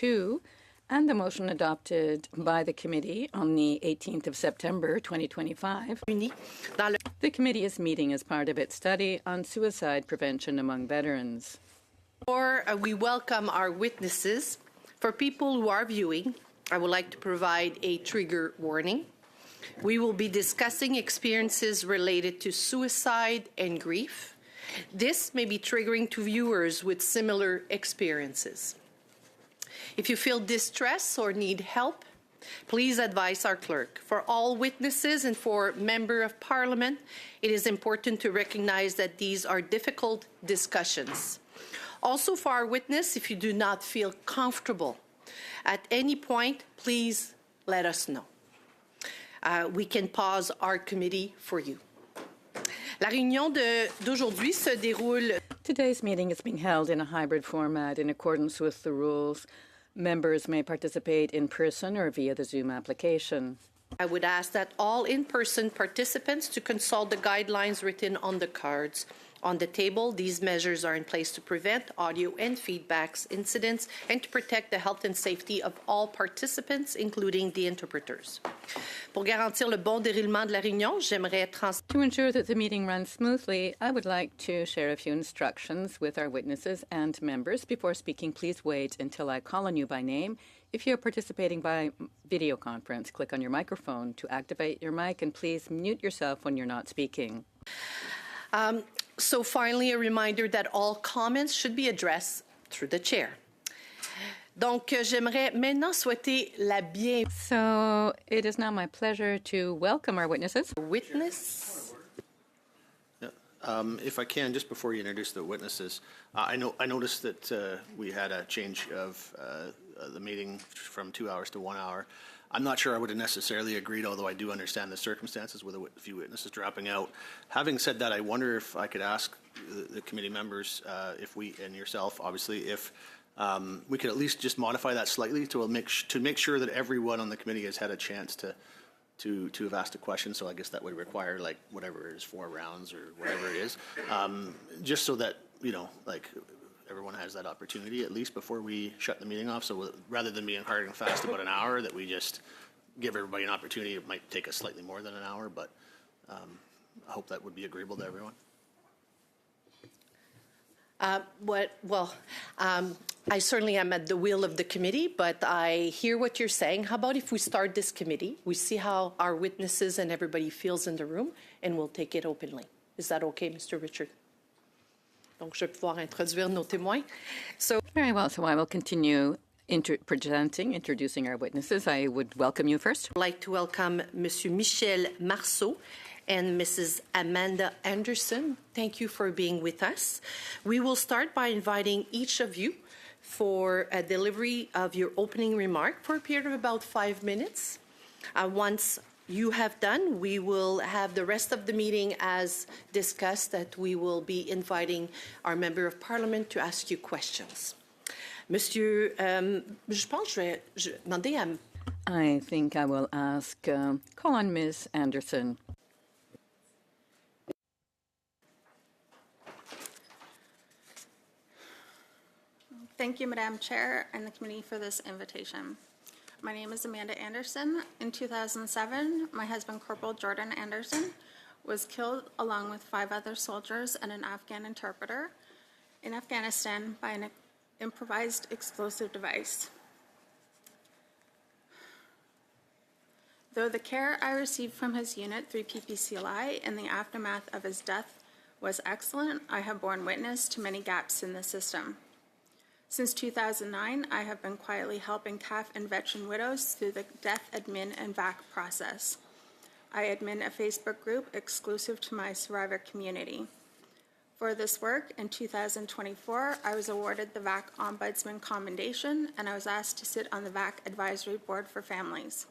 2 and the motion adopted by the committee on the 18th of September 2025. The committee is meeting as part of its study on suicide prevention among veterans. We welcome our witnesses. For people who are viewing, I would like to provide a trigger warning. We will be discussing experiences related to suicide and grief. This may be triggering to viewers with similar experiences. If you feel distress or need help, please advise our clerk. For all witnesses and for Member of Parliament, it is important to recognize that these are difficult discussions. Also for our witness, if you do not feel comfortable at any point, please let us know. We can pause our committee for you. La réunion d'aujourd'hui se déroule. Today's meeting is being held in a hybrid format in accordance with the rules. Members may participate in person or via the Zoom application. I would ask that all in-person participants to consult the guidelines written on the cards on the table. These measures are in place to prevent audio and feedbacks incidents and to protect the health and safety of all participants, including the interpreters. Pour garantir le bon déroulement de la réunion, j'aimerais To ensure that the meeting runs smoothly, I would like to share a few instructions with our witnesses and members. Before speaking, please wait until I call on you by name. If you are participating by video conference, click on your microphone to activate your mic, and please mute yourself when you're not speaking. So finally, a reminder that all comments should be addressed through the chair. Donc, j'aimerais maintenant souhaiter la bienvenue. So it is now my pleasure to welcome our witnesses. Witness. If I can, just before you introduce the witnesses, I noticed that we had a change of the meeting from 2 hours to 1 hour. I'm not sure I would have necessarily agreed, although I do understand the circumstances with a few witnesses dropping out. Having said that, I wonder if I could ask the committee members, if we, and yourself, obviously, if we could at least just modify that slightly to make sure that everyone on the committee has had a chance to have asked a question. So I guess that would require, like, whatever it is, 4 rounds or whatever it is, just so that, you know, like, everyone has that opportunity at least before we shut the meeting off. So rather than being hard and fast about an hour, that we just give everybody an opportunity. It might take us slightly more than an hour, but I hope that would be agreeable to everyone. I certainly am at the will of the committee, but I hear what you're saying. How about if we start this committee, we see how our witnesses and everybody feels in the room, and we'll take it openly. Is that okay, Mr. Richard? Donc, je vais pouvoir introduire nos témoins. So, very well, so I will continue introducing our witnesses. I would welcome you first. I'd like to welcome Monsieur Michel Marceau and Mrs. Amanda Anderson. Thank you for being with us. We will start by inviting each of you for a delivery of your opening remark for a period of about 5 minutes. Once you have done, we will have the rest of the meeting as discussed, that we will be inviting our Member of Parliament to ask you questions. Monsieur, je pense que je vais demander à... I think I will call on Ms. Anderson. Thank you, Madam Chair and the committee, for this invitation. My name is Amanda Anderson. In 2007, my husband, Corporal Jordan Anderson, was killed along with 5 other soldiers and an Afghan interpreter in Afghanistan by an improvised explosive device. Though the care I received from his unit through PPCLI in the aftermath of his death was excellent, I have borne witness to many gaps in the system. Since 2009, I have been quietly helping CAF and veteran widows through the death admin and VAC process. I admin a Facebook group exclusive to my survivor community. For this work, in 2024, I was awarded the VAC Ombudsman Commendation, and I was asked to sit on the VAC Advisory Board for Families.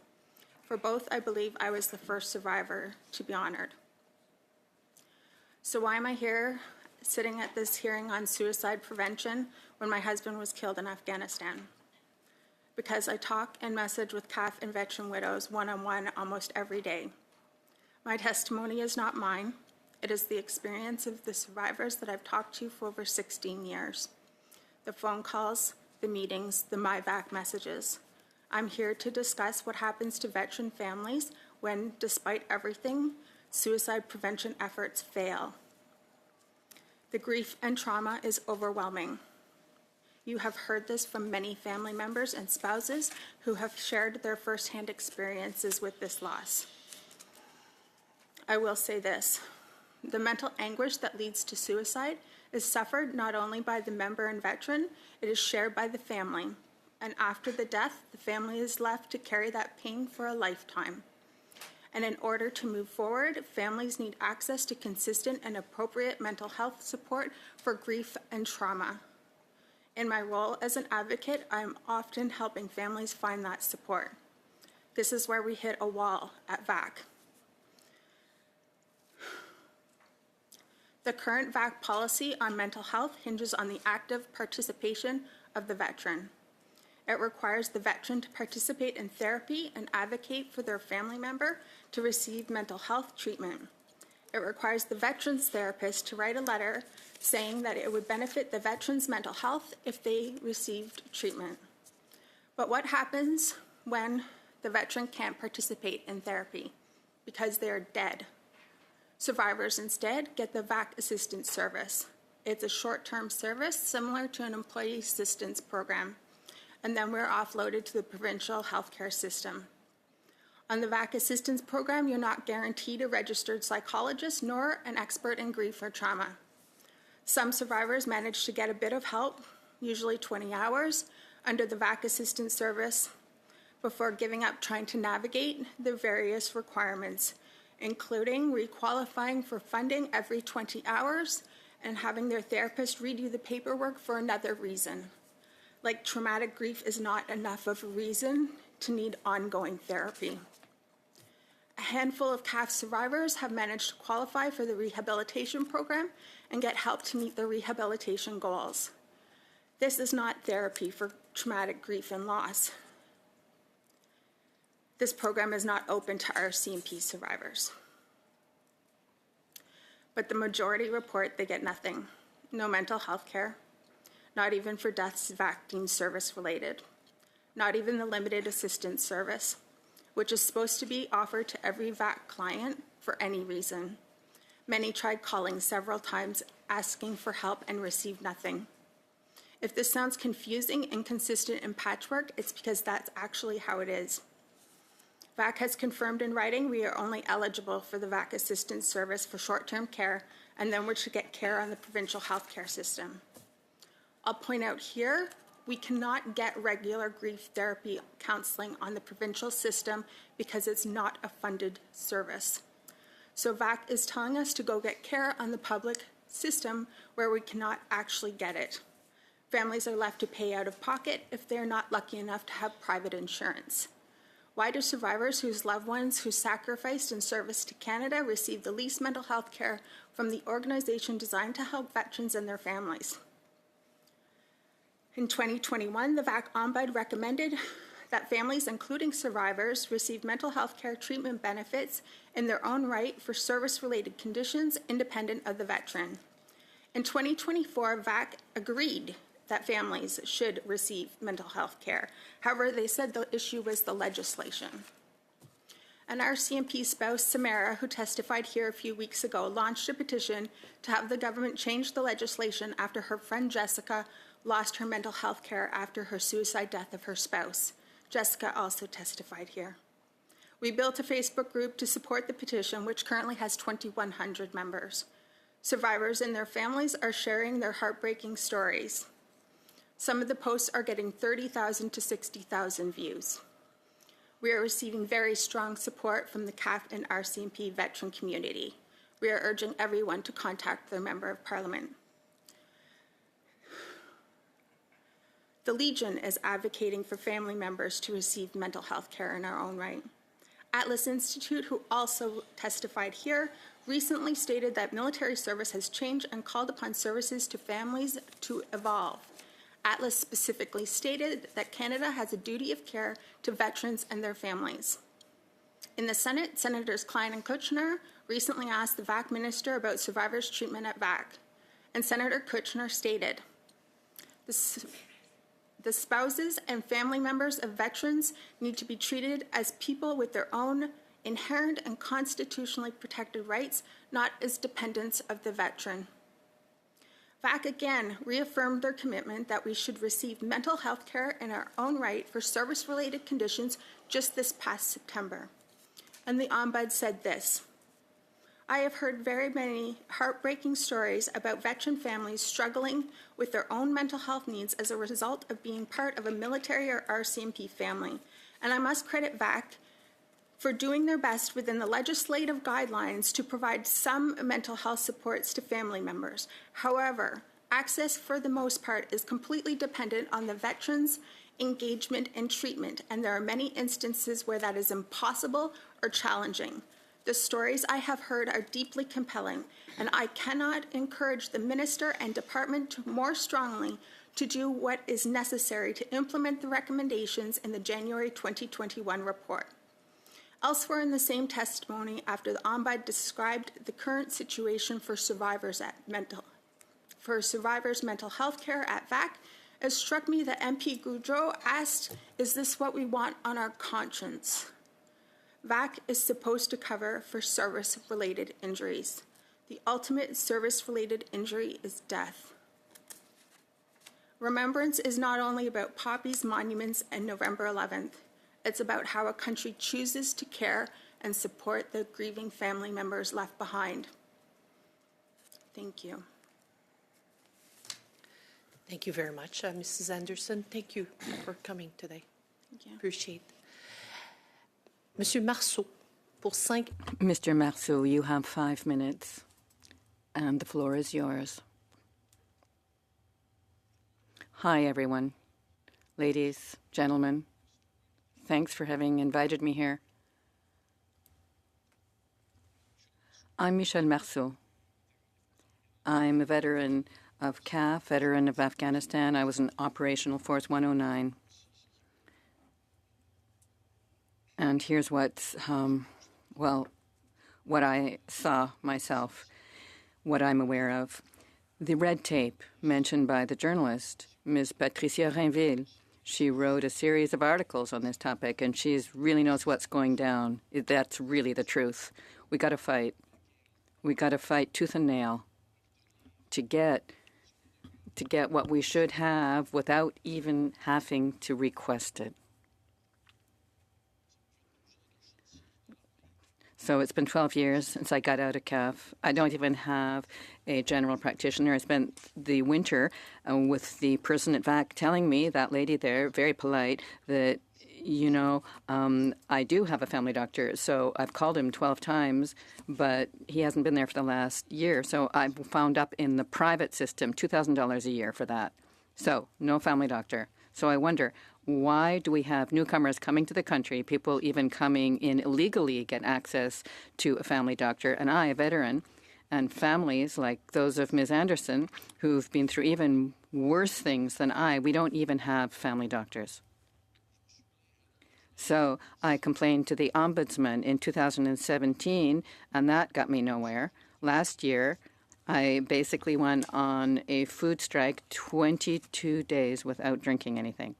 For both, I believe I was the first survivor to be honored. So why am I here sitting at this hearing on suicide prevention when my husband was killed in Afghanistan? Because I talk and message with CAF and veteran widows one-on-one almost every day. My testimony is not mine. It is the experience of the survivors that I've talked to for over 16 years. The phone calls, the meetings, the MyVac messages. I'm here to discuss what happens to veteran families when, despite everything, suicide prevention efforts fail. The grief and trauma is overwhelming. You have heard this from many family members and spouses who have shared their firsthand experiences with this loss. I will say this: the mental anguish that leads to suicide is suffered not only by the member and veteran, it is shared by the family. And after the death, the family is left to carry that pain for a lifetime. And in order to move forward, families need access to consistent and appropriate mental health support for grief and trauma. In my role as an advocate, I am often helping families find that support. This is where we hit a wall at VAC. The current VAC policy on mental health hinges on the active participation of the veteran. It requires the veteran to participate in therapy and advocate for their family member to receive mental health treatment. It requires the veteran's therapist to write a letter saying that it would benefit the veteran's mental health if they received treatment. But what happens when the veteran can't participate in therapy because they're dead? Survivors instead get the VAC Assistance Service. It's a short-term service similar to an employee assistance program, and then we're offloaded to the provincial healthcare system. On the VAC Assistance Program, you're not guaranteed a registered psychologist nor an expert in grief or trauma. Some survivors manage to get a bit of help, usually 20 hours, under the VAC Assistance Service before giving up trying to navigate the various requirements, including requalifying for funding every 20 hours and having their therapist redo the paperwork for another reason. Like traumatic grief is not enough of a reason to need ongoing therapy. A handful of CAF survivors have managed to qualify for the rehabilitation program and get help to meet their rehabilitation goals. This is not therapy for traumatic grief and loss. This program is not open to RCMP survivors. But the majority report they get nothing. No mental health care, not even for deaths VAC deemed service-related, not even the limited assistance service, which is supposed to be offered to every VAC client for any reason. Many tried calling several times, asking for help, and received nothing. If this sounds confusing, inconsistent, and patchwork, it's because that's actually how it is. VAC has confirmed in writing we are only eligible for the VAC Assistance Service for short-term care, and then we're to get care on the provincial healthcare system. I'll point out here, we cannot get regular grief therapy counseling on the provincial system because it's not a funded service. So VAC is telling us to go get care on the public system where we cannot actually get it. Families are left to pay out of pocket if they're not lucky enough to have private insurance. Why do survivors whose loved ones who sacrificed in service to Canada receive the least mental health care from the organization designed to help veterans and their families? In 2021, the VAC Ombud recommended that families, including survivors, receive mental health care treatment benefits in their own right for service-related conditions independent of the veteran. In 2024, VAC agreed that families should receive mental health care. However, they said the issue was the legislation. An RCMP spouse, Samara, who testified here a few weeks ago, launched a petition to have the government change the legislation after her friend Jessica lost her mental health care after her suicide death of her spouse. Jessica also testified here. We built a Facebook group to support the petition, which currently has 2,100 members. Survivors and their families are sharing their heartbreaking stories. Some of the posts are getting 30,000 to 60,000 views. We are receiving very strong support from the CAF and RCMP veteran community. We are urging everyone to contact their Member of Parliament. The Legion is advocating for family members to receive mental health care in our own right. Atlas Institute, who also testified here, recently stated that military service has changed and called upon services to families to evolve. Atlas specifically stated that Canada has a duty of care to veterans and their families. In the Senate, Senators Klein and Kutchner recently asked the VAC minister about survivors' treatment at VAC, and Senator Kutchner stated, The spouses and family members of veterans need to be treated as people with their own inherent and constitutionally protected rights, not as dependents of the veteran. VAC again reaffirmed their commitment that we should receive mental health care in our own right for service-related conditions just this past September. And the Ombuds said this: I have heard very many heartbreaking stories about veteran families struggling with their own mental health needs as a result of being part of a military or RCMP family. And I must credit VAC for doing their best within the legislative guidelines to provide some mental health supports to family members. However, access for the most part is completely dependent on the veteran's engagement and treatment, and there are many instances where that is impossible or challenging. The stories I have heard are deeply compelling, and I cannot encourage the minister and department more strongly to do what is necessary to implement the recommendations in the January 2021 report. Elsewhere in the same testimony, after the Ombud described the current situation for survivors' mental health care at VAC, it struck me that MP Goudreau asked, is this what we want on our conscience? VAC is supposed to cover for service-related injuries. The ultimate service-related injury is death. Remembrance is not only about poppies, monuments, and November 11th. It's about how a country chooses to care and support the grieving family members left behind. Thank you. Thank you very much, Mrs. Anderson. Thank you for coming today. Thank you. Appreciate it. Monsieur Marceau, pour 5. Mr. Marceau, you have 5 minutes, and the floor is yours. Hi, everyone. Ladies, gentlemen, thanks for having invited me here. I'm Michel Marceau. I'm a veteran of CAF, veteran of Afghanistan. I was in Operational Force 109. And here's what I saw myself, what I'm aware of. The red tape mentioned by the journalist, Ms. Patricia Rainville. She wrote a series of articles on this topic, and she really knows what's going down. That's really the truth. We got to fight. We got to fight tooth and nail to get what we should have without even having to request it. So it's been 12 years since I got out of CAF. I don't even have a general practitioner. I spent the winter with the person at VAC telling me, that lady there, very polite, that, I do have a family doctor. So I've called him 12 times, but he hasn't been there for the last year. So I've found up in the private system $2,000 a year for that. So no family doctor. So I wonder, why do we have newcomers coming to the country, people even coming in illegally get access to a family doctor, and I, a veteran, and families like those of Ms. Anderson, who've been through even worse things than we don't even have family doctors. So I complained to the Ombudsman in 2017, and that got me nowhere. Last year, I basically went on a food strike 22 days without drinking anything.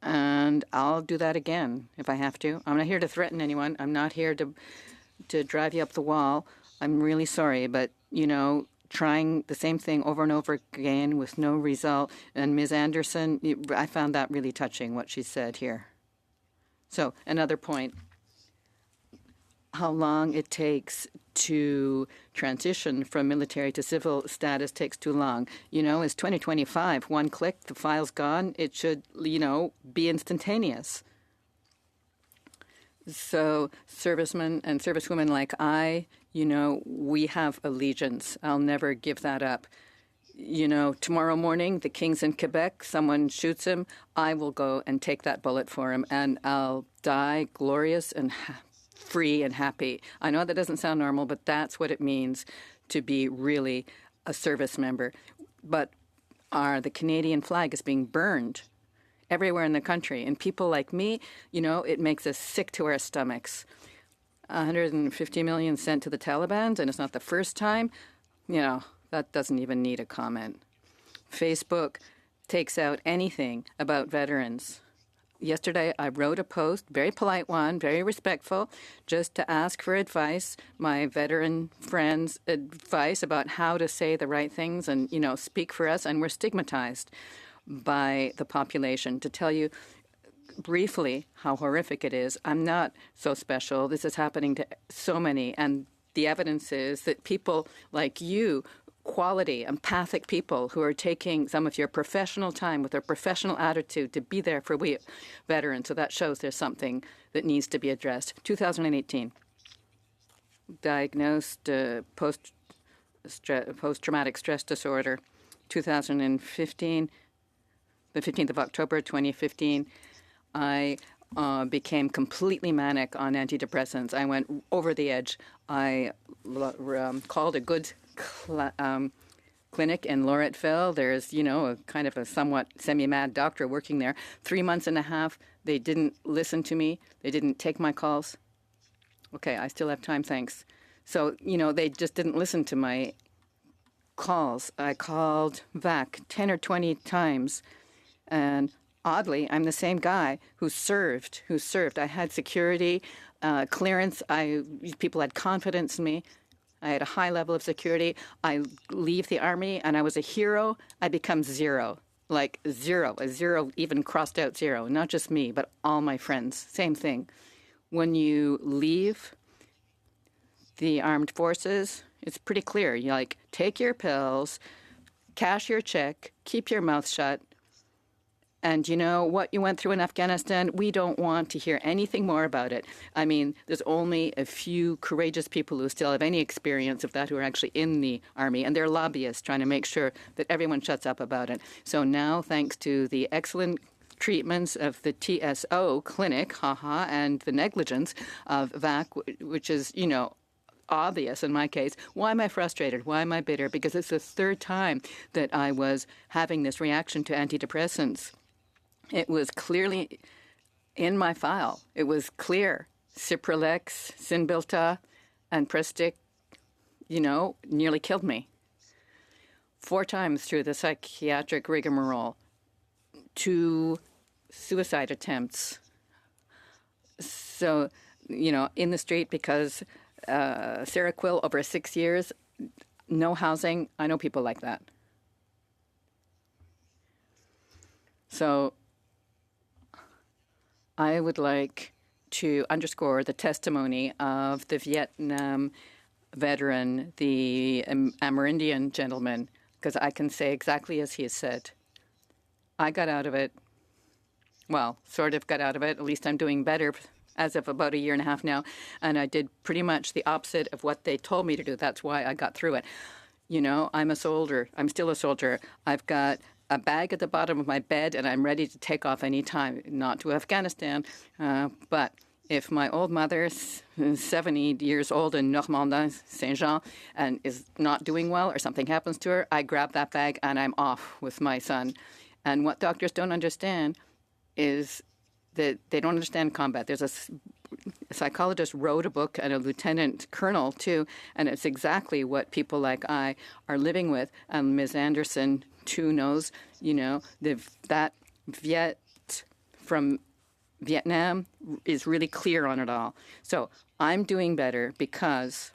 And I'll do that again if I have to. I'm not here to threaten anyone. I'm not here to drive you up the wall. I'm really sorry, but, trying the same thing over and over again with no result. And Ms. Anderson, I found that really touching, what she said here. So another point, how long it takes to transition from military to civil status takes too long. It's 2025. One click, the file's gone. It should, be instantaneous. So servicemen and servicewomen like we have allegiance. I'll never give that up. Tomorrow morning, the king's in Quebec, someone shoots him, I will go and take that bullet for him, and I'll die glorious and free and happy. I know that doesn't sound normal, but that's what it means to be really a service member. But the Canadian flag is being burned everywhere in the country. And people like me, it makes us sick to our stomachs. 150 million sent to the Taliban, and it's not the first time. That doesn't even need a comment. Facebook takes out anything about veterans. Yesterday, I wrote a post, very polite one, very respectful, just to ask for advice, my veteran friends' advice about how to say the right things and, speak for us. And we're stigmatized by the population. To tell you briefly how horrific it is, I'm not so special. This is happening to so many. And the evidence is that people like you, quality, empathic people who are taking some of your professional time with their professional attitude to be there for we veterans. So that shows there's something that needs to be addressed. 2018, diagnosed post-traumatic stress disorder. 2015, the 15th of October 2015, I became completely manic on antidepressants. I went over the edge. I called a good clinic in Loretteville. There's, a kind of a somewhat semi-mad doctor working there. 3 months and a half, they didn't listen to me. They didn't take my calls. Okay, I still have time, thanks. So, they just didn't listen to my calls. I called back 10 or 20 times, and oddly, I'm the same guy who served. I had security clearance. People had confidence in me. I had a high level of security. I leave the Army, and I was a hero. I become zero, like zero, a zero, even crossed out zero. Not just me, but all my friends. Same thing. When you leave the armed forces, it's pretty clear. You take your pills, cash your check, keep your mouth shut. And what you went through in Afghanistan, we don't want to hear anything more about it. I mean, there's only a few courageous people who still have any experience of that who are actually in the Army, and they're lobbyists trying to make sure that everyone shuts up about it. So now, thanks to the excellent treatments of the TSO clinic, and the negligence of VAC, which is, obvious in my case. Why am I frustrated? Why am I bitter? Because it's the third time that I was having this reaction to antidepressants. It was clearly in my file. It was clear. Cipralex, Cymbalta, and Prestic, nearly killed me. 4 times through the psychiatric rigmarole. 2 suicide attempts. So, in the street because Seroquel over 6 years, no housing. I know people like that. So I would like to underscore the testimony of the Vietnam veteran, the Amerindian gentleman, because I can say exactly as he has said. I got out of it, sort of got out of it. At least I'm doing better as of about a year and a half now. And I did pretty much the opposite of what they told me to do. That's why I got through it. I'm a soldier. I'm still a soldier. I've got a bag at the bottom of my bed, and I'm ready to take off any time, not to Afghanistan. But if my old mother, 70 years old in Normandin, Saint-Jean, and is not doing well or something happens to her, I grab that bag and I'm off with my son. And what doctors don't understand is that they don't understand combat. There's a psychologist wrote a book, and a lieutenant colonel too, and it's exactly what people like I are living with. And Ms. Anderson too knows, that Viet from Vietnam is really clear on it all. So I'm doing better because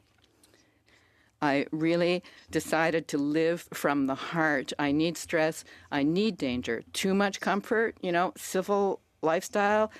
I really decided to live from the heart. I need stress. I need danger. Too much comfort, civil lifestyle,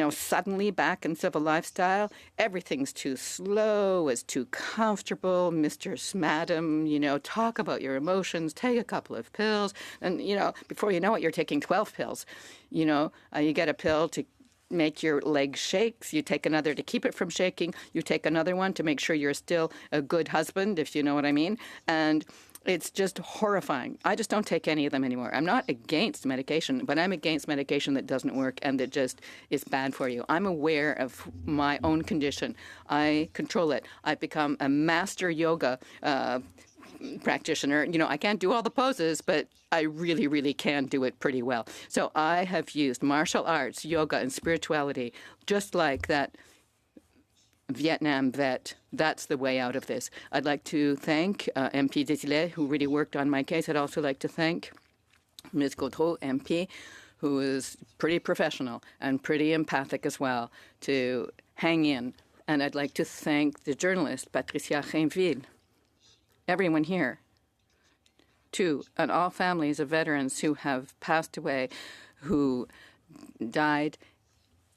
suddenly back in civil lifestyle, everything's too slow, it's too comfortable, Mr. Madam, talk about your emotions, take a couple of pills, and, before you know it, you're taking 12 pills. You get a pill to make your leg shake, you take another to keep it from shaking, you take another one to make sure you're still a good husband, if you know what I mean, and it's just horrifying. I just don't take any of them anymore. I'm not against medication, but I'm against medication that doesn't work and that just is bad for you. I'm aware of my own condition. I control it. I've become a master yoga practitioner. I can't do all the poses, but I really, really can do it pretty well. So I have used martial arts, yoga, and spirituality, just like that Vietnam vet. That's the way out of this. I'd like to thank MP Desilets, who really worked on my case. I'd also like to thank Ms. Gaudreau, MP, who is pretty professional and pretty empathic as well, to hang in. And I'd like to thank the journalist, Patricia Rainville, everyone here, too, and all families of veterans who have passed away, who died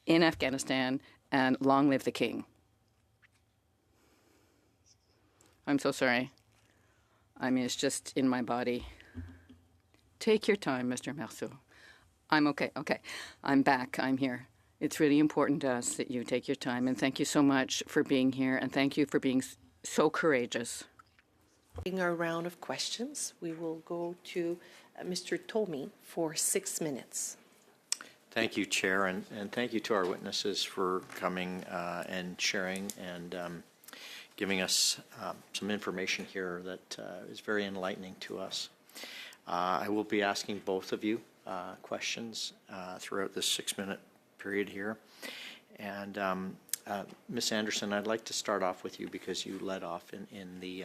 in Afghanistan, and long live the King. I'm so sorry. I mean, it's just in my body. Take your time, Mr. Marceau. I'm okay. Okay. I'm back. I'm here. It's really important to us that you take your time, and thank you so much for being here, and thank you for being so courageous. In our round of questions, we will go to Mr. Tomey for 6 minutes. Thank you, Chair, and thank you to our witnesses for coming and sharing and giving us some information here that is very enlightening to us. I will be asking both of you questions throughout this 6-minute period here. And Ms. Anderson, I'd like to start off with you because you led off in the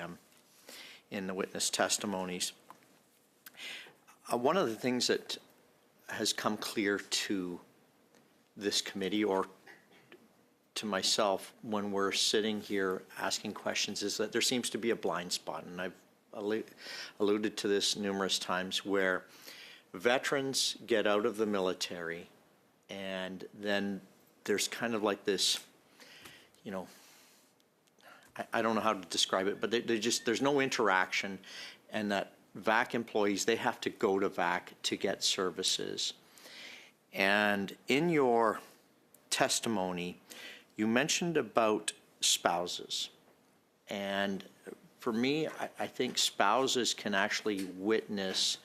witness testimonies. One of the things that has come clear to this committee or to myself when we're sitting here asking questions is that there seems to be a blind spot, and I've alluded to this numerous times, where veterans get out of the military and then there's kind of like this, you know, I don't know how to describe it, but there's no interaction, and that VAC employees, they have to go to VAC to get services. And in your testimony, you mentioned about spouses. And for me, I think spouses can actually witness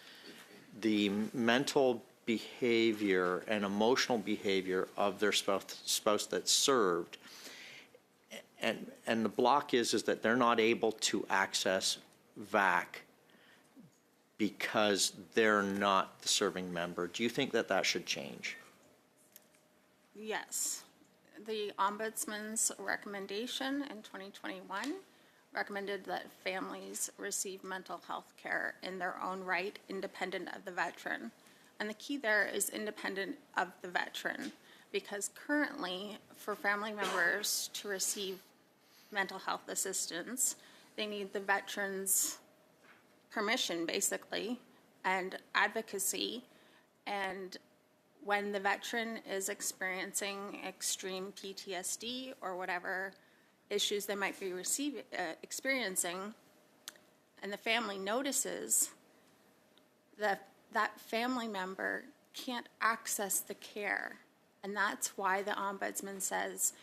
the mental behavior and emotional behavior of their spouse that's served. And the block is that they're not able to access VAC because they're not the serving member. Do you think that that should change? Yes. The Ombudsman's recommendation in 2021 recommended that families receive mental health care in their own right, independent of the veteran. And the key there is independent of the veteran, because currently for family members to receive mental health assistance, they need the veteran's permission, basically, and advocacy. And when the veteran is experiencing extreme PTSD or whatever issues they might be experiencing, and the family notices that that family member can't access the care. And that's why the Ombudsman says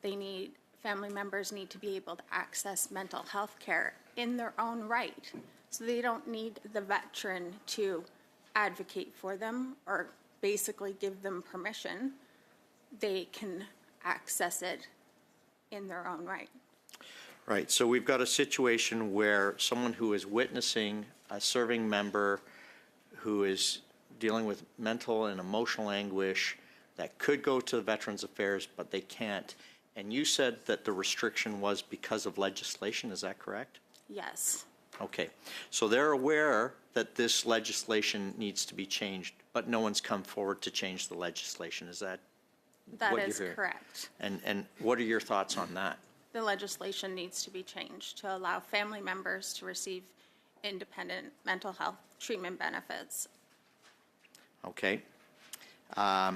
family members need to be able to access mental health care in their own right. So they don't need the veteran to advocate for them or basically give them permission. They can access it in their own right. Right. So we've got a situation where someone who is witnessing a serving member who is dealing with mental and emotional anguish that could go to the Veterans Affairs, but they can't. And you said that the restriction was because of legislation. Is that correct? Yes. Okay. So they're aware that this legislation needs to be changed, but no one's come forward to change the legislation. Is that That what is you're hearing? correct. And what are your thoughts on that? The legislation needs to be changed to allow family members to receive independent mental health treatment benefits. Okay. I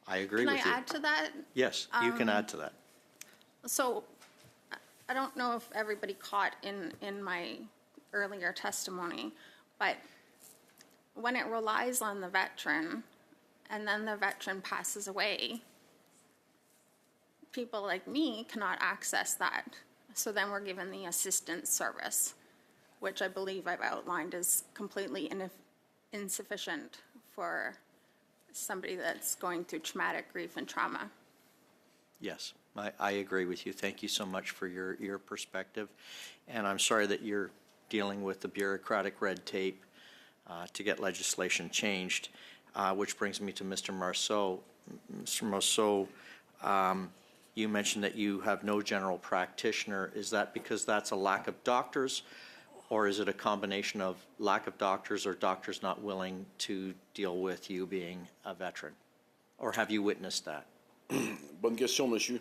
agree Can with I you. add to that? Yes, you can add to that. So I don't know if everybody caught in my earlier testimony, but when it relies on the veteran and then the veteran passes away, people like me cannot access that. So then we're given the assistance service, which I believe I've outlined is completely insufficient for somebody that's going through traumatic grief and trauma. Yes, I agree with you. Thank you so much for your perspective. And I'm sorry that you're dealing with the bureaucratic red tape to get legislation changed, which brings me to Mr. Marceau. Mr. Marceau, you mentioned that you have no general practitioner. Is that because that's a lack of doctors, or is it a combination of lack of doctors or doctors not willing to deal with you being a veteran? Or have you witnessed that? Bonne question, monsieur.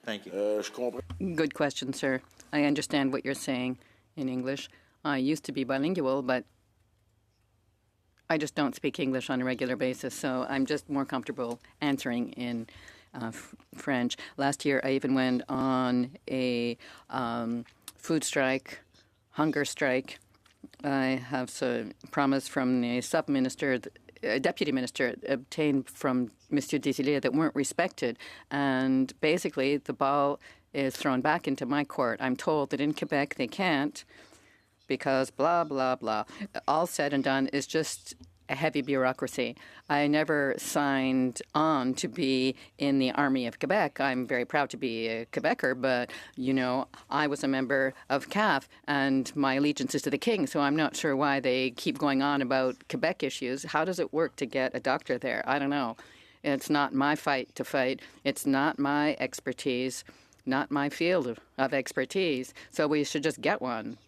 Thank you. Je comprends. Good question, sir. I understand what you're saying in English. I used to be bilingual, but I just don't speak English on a regular basis, so I'm just more comfortable answering in French. Last year, I even went on a food strike, hunger strike. I have a promise from the sub-minister, deputy minister, obtained from Monsieur Desilets that weren't respected. And basically, the ball is thrown back into my court. I'm told that in Quebec they can't because blah, blah, blah. All said and done is just a heavy bureaucracy. I never signed on to be in the Army of Quebec. I'm very proud to be a Quebecer, but, you know, I was a member of CAF, and my allegiance is to the King, so I'm not sure why they keep going on about Quebec issues. How does it work to get a doctor there? I don't know. It's not my fight to fight. It's not my expertise, not my field of expertise, so we should just get one.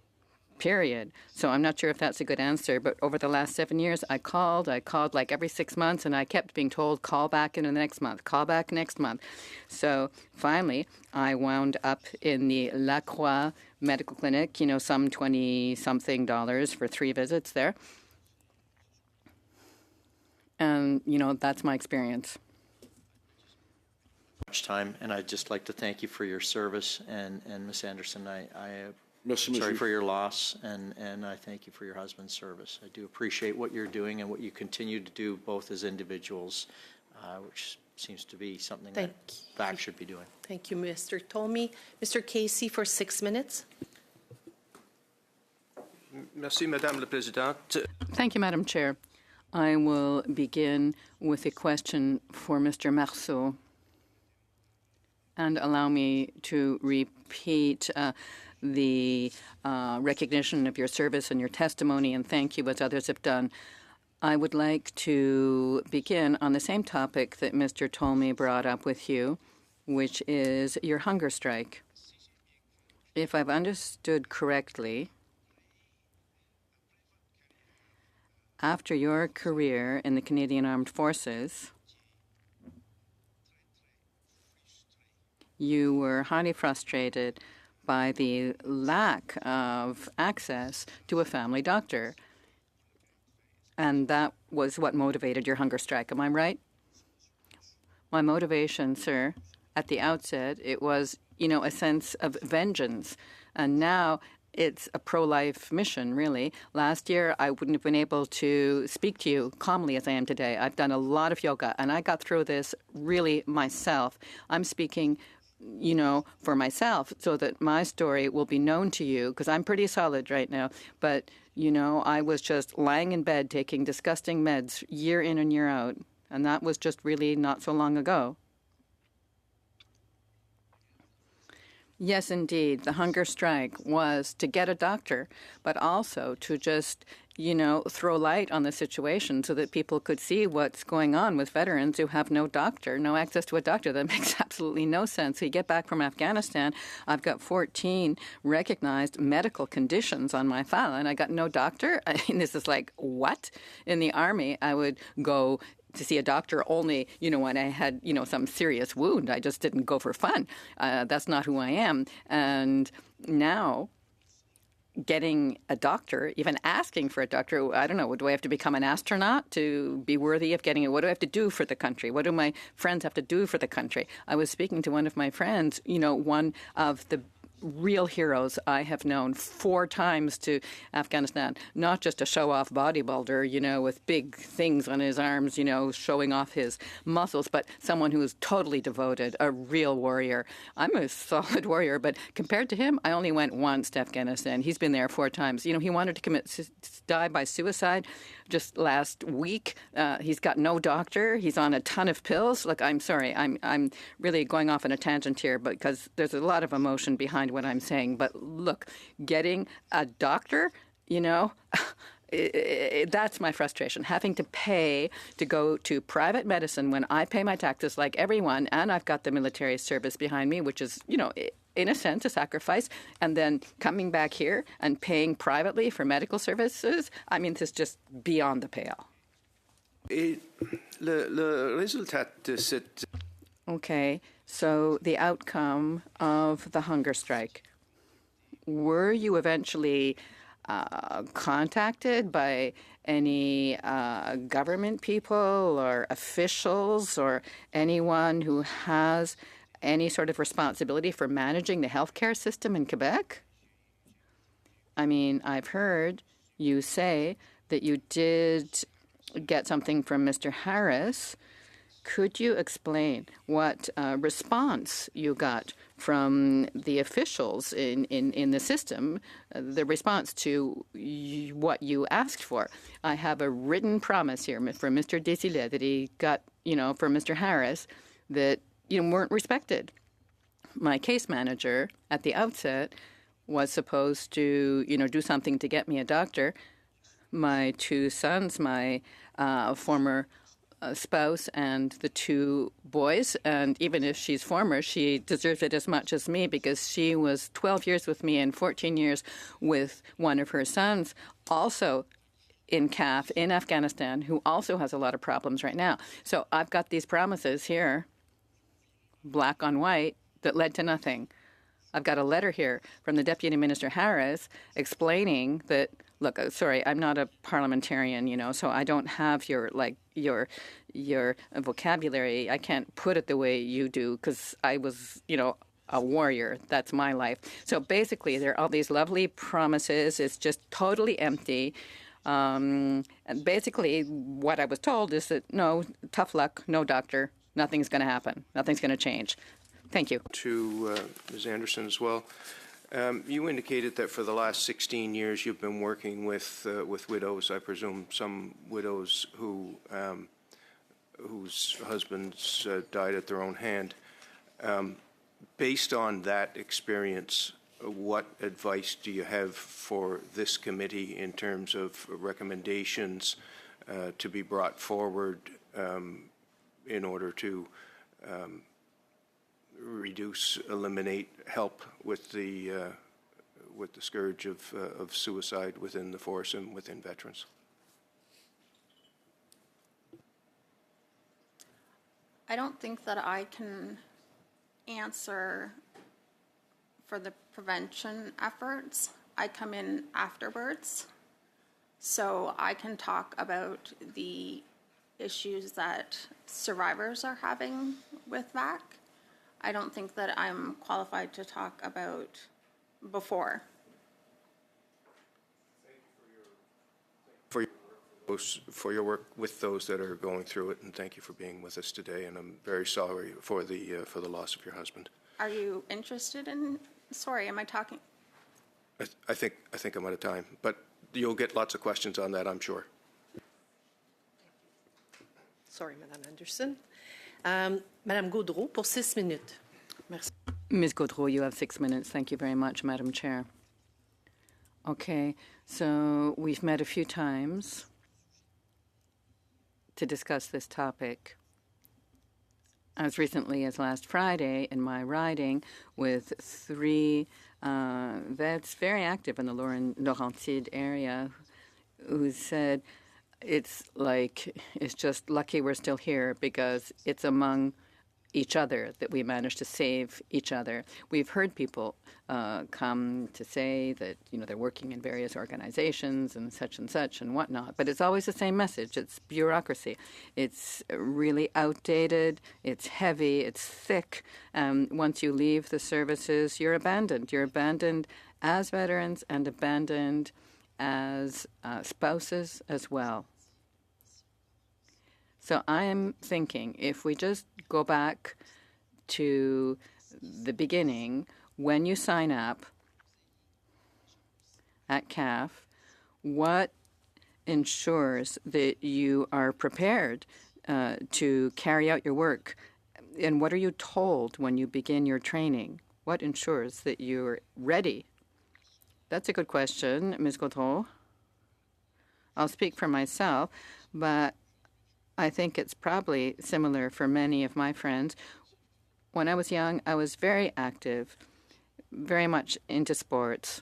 Period. So I'm not sure if that's a good answer, but over the last 7 years, I called like every 6 months, and I kept being told, call back in the next month, call back next month. So finally, I wound up in the La Croix Medical Clinic, you know, some $20-something for 3 visits there. And, you know, that's my experience. Much time, and I'd just like to thank you for your service, and Ms. Anderson, I'm Merci, sorry monsieur. for your loss, and I thank you for your husband's service. I do appreciate what you're doing and what you continue to do both as individuals, which seems to be something that VAC should be doing. Thank you, Mr. Tolmie. Mr. Casey for 6 minutes. Merci, Madame la Présidente. Thank you, Madam Chair. I will begin with a question for Mr. Marceau. And allow me to repeat the recognition of your service and your testimony, and thank you as others have done. I would like to begin on the same topic that Mr. Tolmie brought up with you, which is your hunger strike. If I've understood correctly, after your career in the Canadian Armed Forces, you were highly frustrated by the lack of access to a family doctor. And that was what motivated your hunger strike. Am I right? My motivation, sir, at the outset, it was, you know, a sense of vengeance. And now it's a pro-life mission, really. Last year, I wouldn't have been able to speak to you calmly as I am today. I've done a lot of yoga, and I got through this really myself. I'm speaking, you know, for myself so that my story will be known to you, because I'm pretty solid right now. But, you know, I was just lying in bed taking disgusting meds year in and year out, and that was just really not so long ago. Yes, indeed. The hunger strike was to get a doctor, but also to just, you know, throw light on the situation so that people could see what's going on with veterans who have no doctor, no access to a doctor. That makes absolutely no sense. You get back from Afghanistan, I've got 14 recognized medical conditions on my file, and I got no doctor. I mean, this is like, what? In the Army, I would go to see a doctor only, you know, when I had, you know, some serious wound. I just didn't go for fun. That's not who I am. And now getting a doctor, even asking for a doctor, I don't know, do I have to become an astronaut to be worthy of getting it? What do I have to do for the country? What do my friends have to do for the country? I was speaking to one of my friends, you know, one of the real heroes I have known 4 times to Afghanistan, not just a show-off bodybuilder, you know, with big things on his arms, you know, showing off his muscles, but someone who is totally devoted, a real warrior. I'm a solid warrior, but compared to him, I only went once to Afghanistan. He's been there 4 times. You know, he wanted to die by suicide just last week. He's got no doctor. He's on a ton of pills. Look, I'm sorry. I'm really going off on a tangent here because there's a lot of emotion behind what I'm saying. But look, getting a doctor, you know, that's my frustration, having to pay to go to private medicine when I pay my taxes like everyone, and I've got the military service behind me, which is, in a sense, a sacrifice, and then coming back here and paying privately for medical services. I mean, this is just beyond the pale. Et le résultat de cette... Okay, so the outcome of the hunger strike. Were you eventually contacted by any government people or officials or anyone who has any sort of responsibility for managing the healthcare system in Quebec? I mean, I've heard you say that you did get something from Mr. Harris. Could you explain what response you got from the officials in the system, the response to what you asked for? I have a written promise here from Mr. Desilets that he got, from Mr. Harris that, weren't respected. My case manager at the outset was supposed to, do something to get me a doctor. My two sons, my former spouse and the two boys, and even if she's former, she deserves it as much as me because she was 12 years with me and 14 years with one of her sons, also in CAF in Afghanistan, who also has a lot of problems right now. So I've got these promises here, black on white, that led to nothing. I've got a letter here from the Deputy Minister Harris explaining that, look, sorry, I'm not a parliamentarian, so I don't have your vocabulary. I can't put it the way you do because I was, a warrior. That's my life. So basically, there are all these lovely promises. It's just totally empty. And basically, what I was told is that, no, tough luck, no doctor, nothing's going to happen. Nothing's going to change. Thank you. To Ms. Anderson as well. You indicated that for the last 16 years you've been working with widows, I presume some widows whose husbands died at their own hand. Based on that experience, what advice do you have for this committee in terms of recommendations to be brought forward in order to eliminate, help with the scourge of suicide within the force and within veterans? I don't think that I can answer for the prevention efforts. I come in afterwards, so I can talk about the issues that survivors are having with VAC. I don't think that I'm qualified to talk about before. For your work with those that are going through it, and thank you for being with us today. And I'm very sorry for the loss of your husband. Are you interested in? Sorry, am I talking? I think I'm out of time, but you'll get lots of questions on that, I'm sure. Sorry, Madame Anderson. Madame Gaudreau, pour 6 minutes. Merci. Ms. Gaudreau, you have 6 minutes. Thank you very much, Madam Chair. Okay, so we've met a few times to discuss this topic. As recently as last Friday, in my riding with 3 vets very active in the Laurentide area who said, it's just lucky we're still here because it's among each other that we managed to save each other. We've heard people come to say that, they're working in various organizations and such and whatnot, but it's always the same message. It's bureaucracy. It's really outdated. It's heavy. It's thick. Once you leave the services, you're abandoned. You're abandoned as veterans and abandoned as spouses as well. So I am thinking if we just go back to the beginning, when you sign up at CAF, what ensures that you are prepared to carry out your work? And what are you told when you begin your training? What ensures that you're ready? That's a good question, Ms. Gaudreau. I'll speak for myself, but I think it's probably similar for many of my friends. When I was young, I was very active, very much into sports.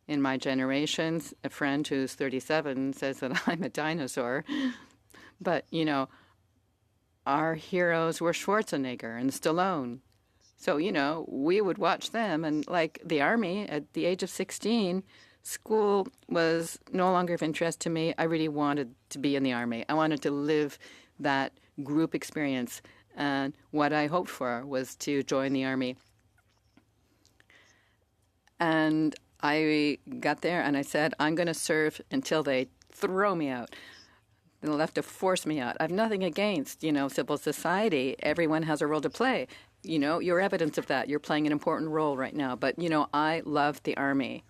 In my generation, a friend who's 37 says that I'm a dinosaur. But, you know, our heroes were Schwarzenegger and Stallone. So, you know, we would watch them. And like the Army, at the age of 16, school was no longer of interest to me. I really wanted to be in the Army. I wanted to live that group experience. And what I hoped for was to join the Army. And I got there and I said, I'm going to serve until they throw me out. They'll have to force me out. I have nothing against, you know, civil society. Everyone has a role to play. You know, you're evidence of that. You're playing an important role right now. But, you know, I love the Army.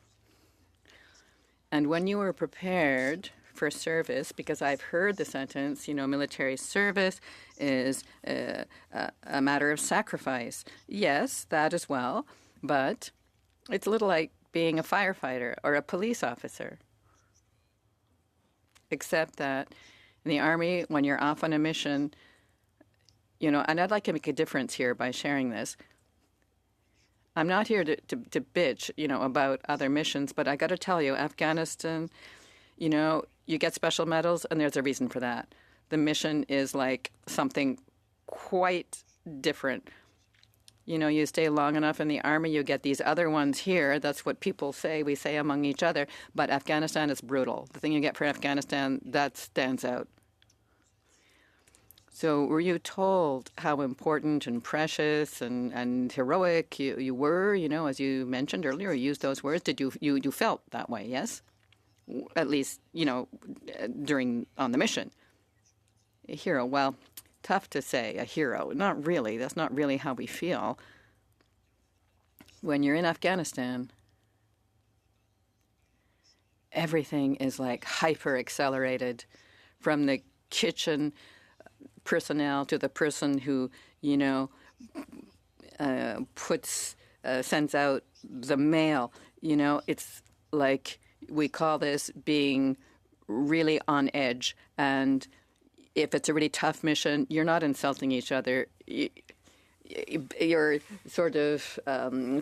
And when you were prepared for service, because I've heard the sentence, you know, military service is a matter of sacrifice. Yes, that as well. But it's a little like being a firefighter or a police officer. Except that in the Army, when you're off on a mission, you know, and I'd like to make a difference here by sharing this. I'm not here to bitch, you know, about other missions, but I got to tell you, Afghanistan, you know, you get special medals, and there's a reason for that. The mission is like something quite different. You know, you stay long enough in the Army, you get these other ones here. That's what people say, we say among each other. But Afghanistan is brutal. The thing you get for Afghanistan, that stands out. So were you told how important and precious and heroic you were, you know, as you mentioned earlier, you used those words? Did you felt that way, yes? At least, you know, on the mission. A hero, well, tough to say, a hero. Not really. That's not really how we feel. When you're in Afghanistan, everything is like hyper accelerated, from the kitchen personnel to the person who, you know, sends out the mail. You know, it's like we call this being really on edge. And if it's a really tough mission, you're not insulting each other. You're sort of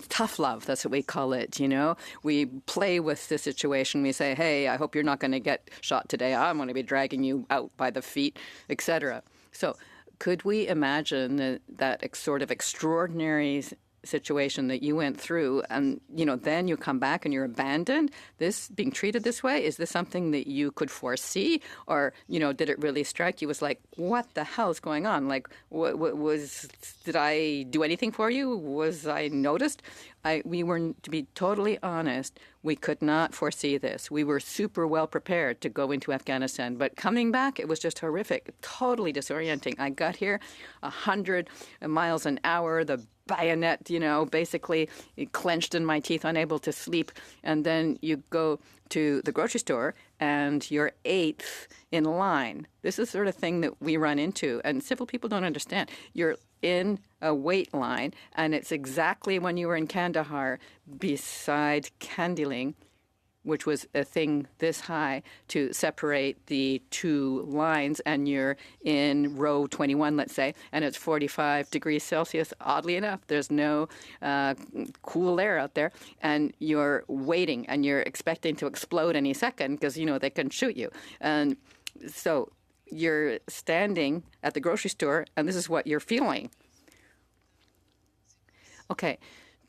tough love, that's what we call it, you know. We play with the situation. We say, hey, I hope you're not going to get shot today. I'm going to be dragging you out by the feet, etc. So could we imagine that sort of extraordinary situation that you went through, and, you know, then you come back and you're abandoned, this being treated this way? Is this something that you could foresee? Or, you know, did it really strike you as like, what the hell's going on? Like, did I do anything for you? Was I noticed? We were, to be totally honest, we could not foresee this. We were super well prepared to go into Afghanistan, but coming back, it was just horrific, totally disorienting. I got here 100 miles an hour, the bayonet, you know, basically clenched in my teeth, unable to sleep. And then you go to the grocery store and you're eighth in line. This is the sort of thing that we run into, and civil people don't understand. You're in a wait line, and it's exactly when you were in Kandahar beside Kandilin, which was a thing this high to separate the two lines, and you're in row 21, let's say, and it's 45 degrees Celsius. Oddly enough, there's no cool air out there, and you're waiting, and you're expecting to explode any second because, you know, they can shoot you. And so you're standing at the grocery store, and this is what you're feeling. Okay.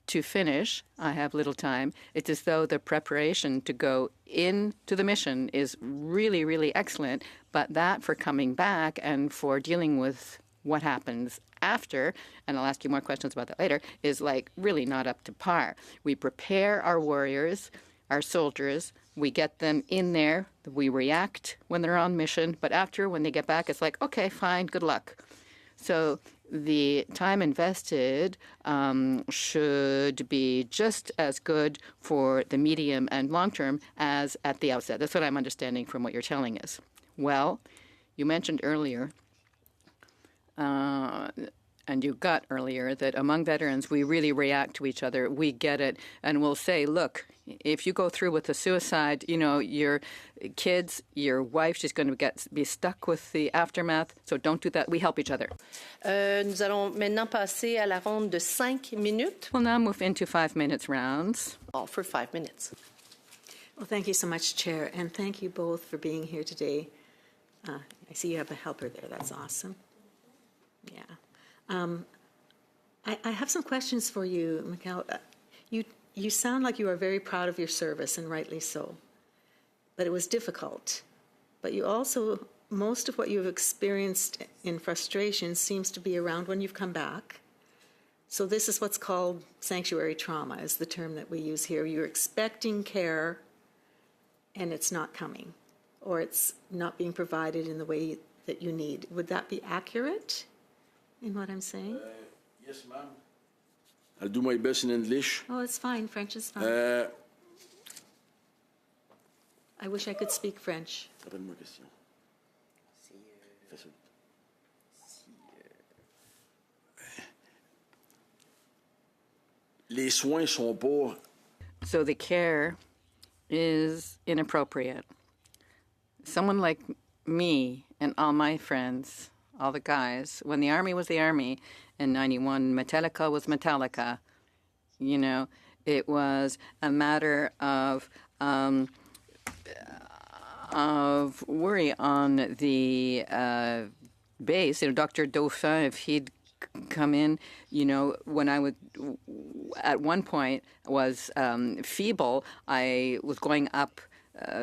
To finish, I have little time. It's as though the preparation to go into the mission is really, really excellent, but that for coming back and for dealing with what happens after, and I'll ask you more questions about that later, is like really not up to par. We prepare our warriors, our soldiers, we get them in there, we react when they're on mission, but after, when they get back, it's like, okay, fine, good luck. So the time invested should be just as good for the medium and long term as at the outset. That's what I'm understanding from what you're telling us. Well, you mentioned earlier and you got earlier, that among veterans, we really react to each other. We get it, and we'll say, look, if you go through with a suicide, your kids, your wife, she's going to be stuck with the aftermath, so don't do that. We help each other. Nous allons maintenant passer à la ronde de 5 minutes. We'll now move into 5 minutes rounds. All for 5 minutes. Well, thank you so much, Chair, and thank you both for being here today. I see you have a helper there. That's awesome. Yeah. I have some questions for you, Mikhail. You sound like you are very proud of your service, and rightly so. But it was difficult. But you also, most of what you've experienced in frustration seems to be around when you've come back. So this is what's called sanctuary trauma, is the term that we use here. You're expecting care, and it's not coming, or it's not being provided in the way that you need. Would that be accurate in what I'm saying? Yes, ma'am. I'll do my best in English. Oh, it's fine. French is fine. I wish I could speak French. Rappelle-moi la question. Facile. Les soins sont pas. So the care is inappropriate. Someone like me and all my friends, all the guys, when the Army was the Army in 91, Metallica was Metallica. It was a matter of worry on the base. Dr. Dauphin, if he'd come in, when I would, at one point, was feeble, I was going up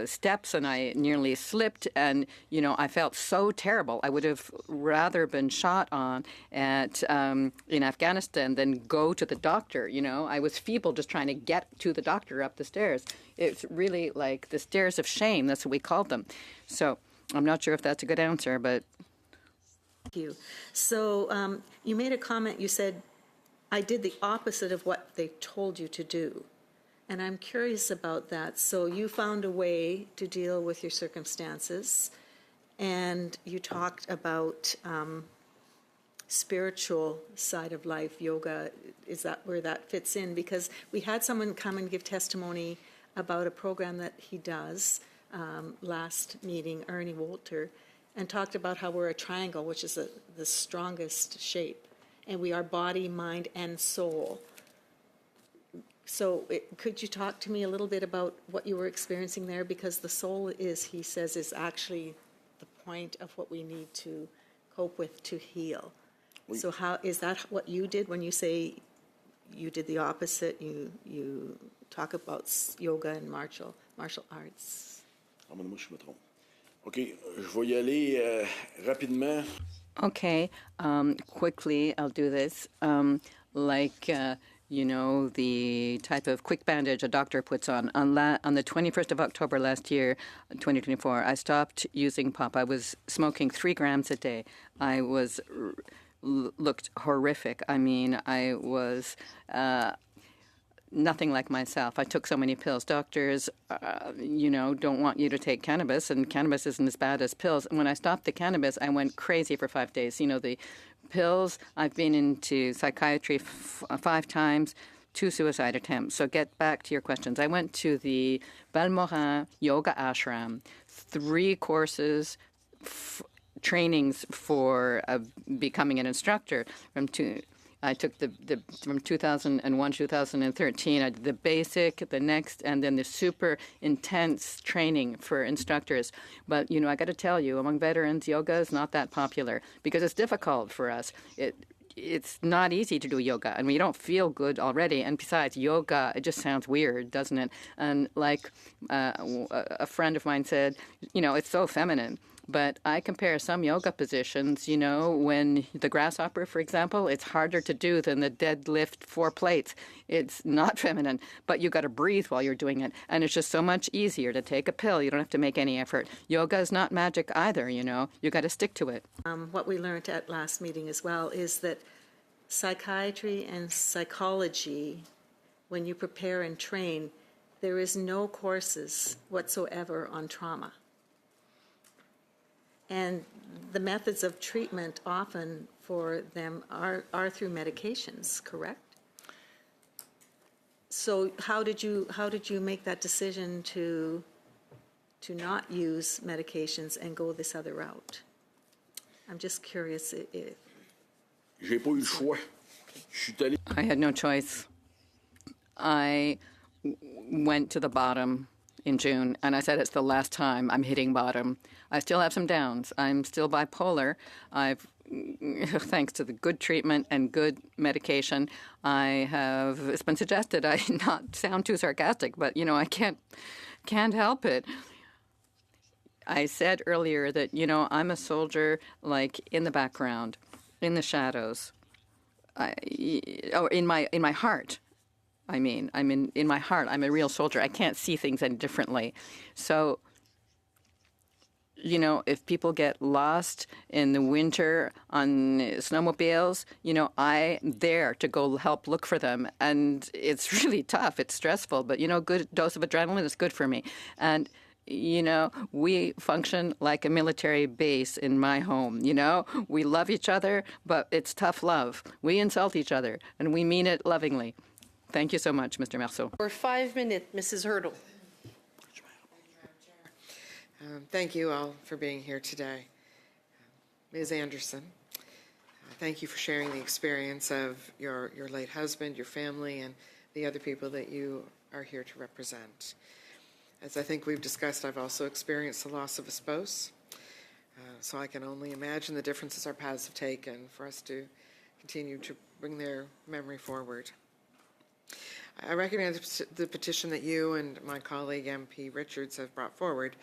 steps and I nearly slipped, and I felt so terrible. I would have rather been shot on in Afghanistan than go to the doctor. I was feeble just trying to get to the doctor up the stairs. It's really like the stairs of shame. That's what we called them. So I'm not sure if that's a good answer, but. Thank you. So you made a comment. You said, I did the opposite of what they told you to do. And I'm curious about that. So you found a way to deal with your circumstances, and you talked about spiritual side of life, yoga. Is that where that fits in? Because we had someone come and give testimony about a program that he does last meeting, Ernie Wolter, and talked about how we're a triangle, which is the strongest shape, and we are body, mind, and soul. So could you talk to me a little bit about what you were experiencing there? Because the soul he says, is actually the point of what we need to cope with to heal. So how is that what you did when you say you did the opposite? You talk about yoga and martial arts. Moi, je me trompe. OK, je vais y aller rapidement. Okay, quickly, I'll do this. The type of quick bandage a doctor puts on. On the 21st of October last year, 2024, I stopped using pop. I was smoking 3 grams a day. I looked horrific. I mean, I was nothing like myself. I took so many pills. Doctors, don't want you to take cannabis, and cannabis isn't as bad as pills. And when I stopped the cannabis, I went crazy for 5 days. The pills, I've been into psychiatry 5 times, 2 suicide attempts. So get back to your questions. I went to the Balmorin Yoga Ashram, 3 courses, trainings for becoming an instructor. I took from 2001, 2013, I did the basic, the next, and then the super intense training for instructors. But, I got to tell you, among veterans, yoga is not that popular because it's difficult for us. It's not easy to do yoga, and we don't feel good already. And besides, yoga, it just sounds weird, doesn't it? And like a friend of mine said, it's so feminine. But I compare some yoga positions, when the grasshopper, for example, it's harder to do than the deadlift 4 plates. It's not feminine, but you got to breathe while you're doing it. And it's just so much easier to take a pill. You don't have to make any effort. Yoga is not magic either, You got to stick to it. What we learned at last meeting as well is that psychiatry and psychology, when you prepare and train, there is no courses whatsoever on trauma. And the methods of treatment often for them are through medications, correct? So how did you make that decision to not use medications and go this other route? I'm just curious if... J'ai pas eu le choix. Je suis allé. I had no choice. I went to the bottom in June, and I said it's the last time I'm hitting bottom. I still have some downs. I'm still bipolar. I've, thanks to the good treatment and good medication, it's been suggested I not sound too sarcastic, but, I can't help it. I said earlier that, I'm a soldier, like, in the background, in the shadows, in my heart. I mean, in my heart, I'm a real soldier. I can't see things any differently. So, if people get lost in the winter on snowmobiles, I'm there to go help look for them. And it's really tough. It's stressful. But, good dose of adrenaline is good for me. And we function like a military base in my home. We love each other, but it's tough love. We insult each other, and we mean it lovingly. Thank you so much, Mr. Marceau. For 5 minutes, Mrs. Hurdle. Thank you all for being here today. Ms. Anderson, thank you for sharing the experience of your late husband, your family, and the other people that you are here to represent. As I think we've discussed, I've also experienced the loss of a spouse, so I can only imagine the differences our paths have taken for us to continue to bring their memory forward. I recognize the petition that you and my colleague MP Richards have brought forward,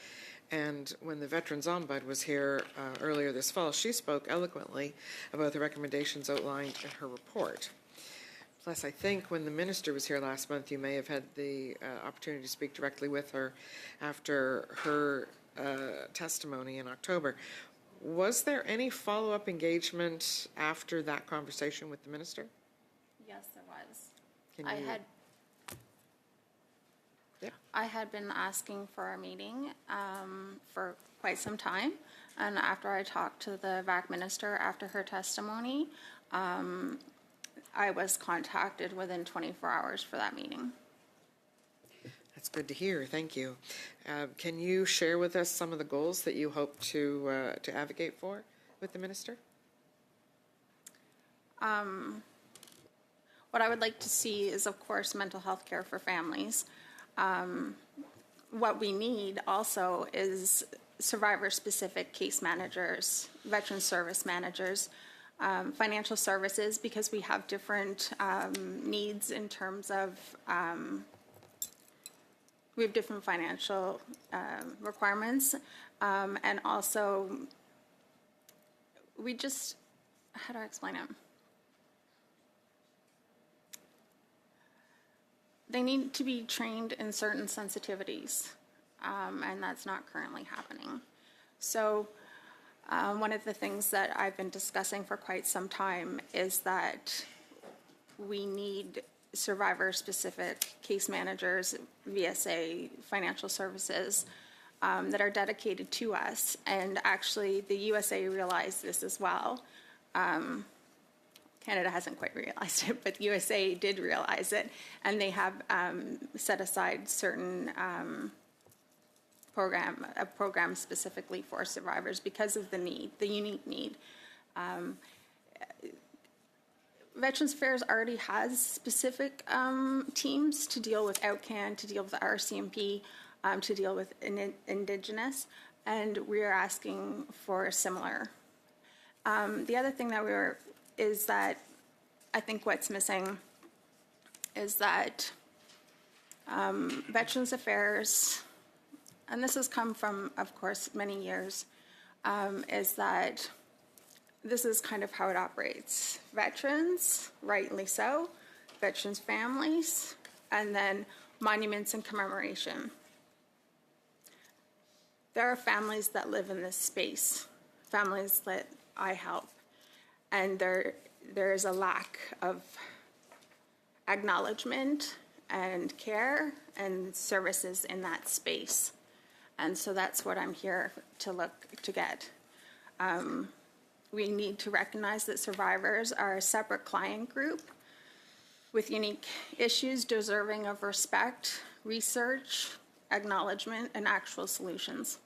and when the Veterans Ombudsman was here earlier this fall, she spoke eloquently about the recommendations outlined in her report. Plus, I think when the minister was here last month, you may have had the opportunity to speak directly with her after her testimony in October. Was there any follow-up engagement after that conversation with the minister? Yes, there was. Can you... I had been asking for a meeting for quite some time, and after I talked to the VAC minister after her testimony, I was contacted within 24 hours for that meeting. That's good to hear. Thank you. Can you share with us some of the goals that you hope to advocate for with the minister? What I would like to see is, of course, mental health care for families. What we need also is survivor-specific case managers, veteran service managers, financial services, because we have different needs in terms of, we have different financial requirements, and also we just, how do I explain it? They need to be trained in certain sensitivities, and that's not currently happening. So one of the things that I've been discussing for quite some time is that we need survivor-specific case managers, VSA, financial services, that are dedicated to us. And actually, the USA realized this as well. Canada hasn't quite realized it, but the USA did realize it, and they have set aside certain a program specifically for survivors because of the need, the unique need. Veterans Affairs already has specific teams to deal with OutCan, to deal with RCMP, to deal with Indigenous, and we are asking for similar. The other thing that is that I think what's missing is that Veterans Affairs, and this has come from, of course, many years, is that this is kind of how it operates. Veterans, rightly so, veterans' families, and then monuments and commemoration. There are families that live in this space, families that I help, and there is a lack of acknowledgement and care and services in that space. And so that's what I'm here to look to get. We need to recognize that survivors are a separate client group with unique issues deserving of respect, research, acknowledgement, and actual solutions.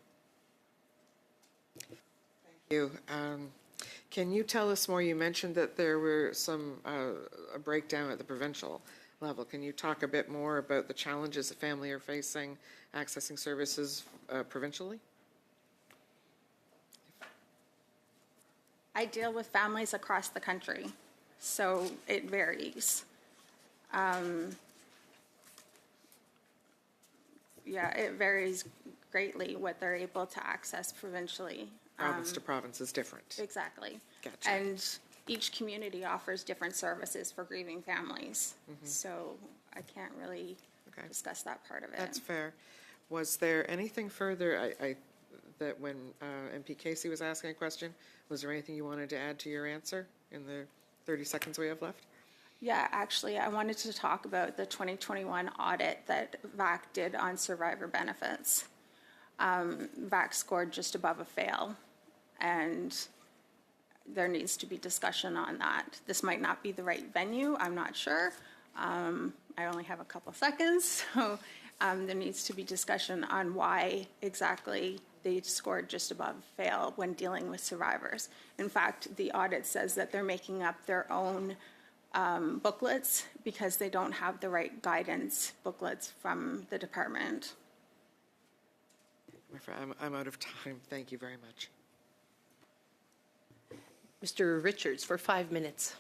You. Can you tell us more? You mentioned that there were some a breakdown at the provincial level. Can you talk a bit more about the challenges that family are facing accessing services provincially? I deal with families across the country, so it varies. Yeah, it varies greatly what they're able to access provincially. Province to province is different. Exactly. Gotcha. And each community offers different services for grieving families. So I can't really Okay. discuss that part of it. That's fair. Was there anything further, that when MP Casey was asking a question, was there anything you wanted to add to your answer in the 30 seconds we have left? Yeah, actually, I wanted to talk about the 2021 audit that VAC did on survivor benefits. VAC scored just above a fail, and there needs to be discussion on that. This might not be the right venue, I'm not sure. I only have a couple seconds, so there needs to be discussion on why exactly they scored just above fail when dealing with survivors. In fact, the audit says that they're making up their own booklets because they don't have the right guidance booklets from the department. My friend, I'm out of time. Thank you very much. Mr. Richards for 5 minutes.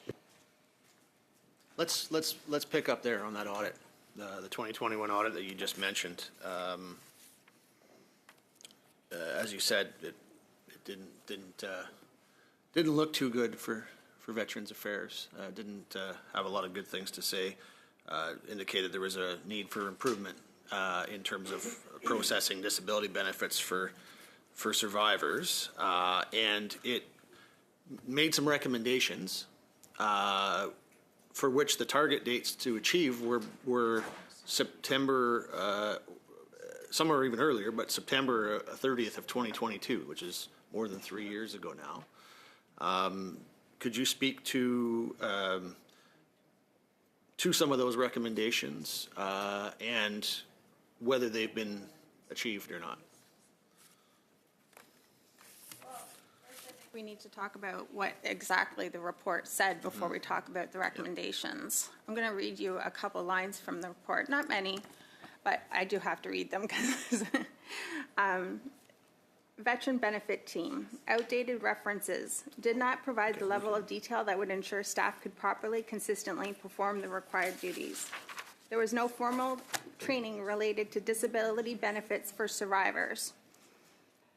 Let's pick up there on that audit, the 2021 audit that you just mentioned. As you said, it didn't look too good for Veterans Affairs. Didn't have a lot of good things to say. Indicated there was a need for improvement in terms of processing disability benefits for survivors, and it made some recommendations for which the target dates to achieve were September, some are even earlier, but September 30th of 2022, which is more than 3 years ago now. Could you speak to some of those recommendations and whether they've been achieved or not? We need to talk about what exactly the report said before we talk about the recommendations. I'm going to read you a couple lines from the report, not many, but I do have to read them because Veteran Benefit Team, outdated references, did not provide the level of detail that would ensure staff could properly, consistently perform the required duties. There was no formal training related to disability benefits for survivors.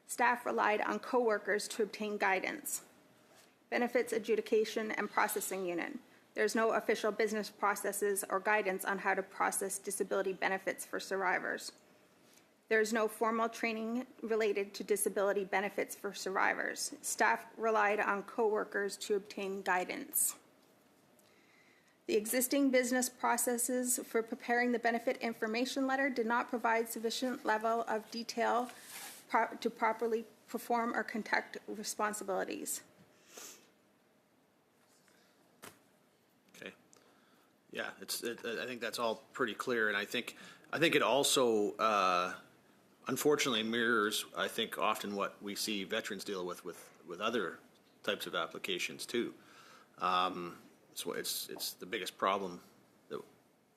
Staff relied on coworkers to obtain guidance. Benefits Adjudication and Processing Unit. There's no official business processes or guidance on how to process disability benefits for survivors. There's no formal training related to disability benefits for survivors. Staff relied on coworkers to obtain guidance. The existing business processes for preparing the benefit information letter did not provide sufficient level of detail to properly perform or conduct responsibilities. Okay. Yeah, I think that's all pretty clear, and I think it also unfortunately mirrors, I think, often what we see veterans deal with other types of applications too. So it's the biggest problem that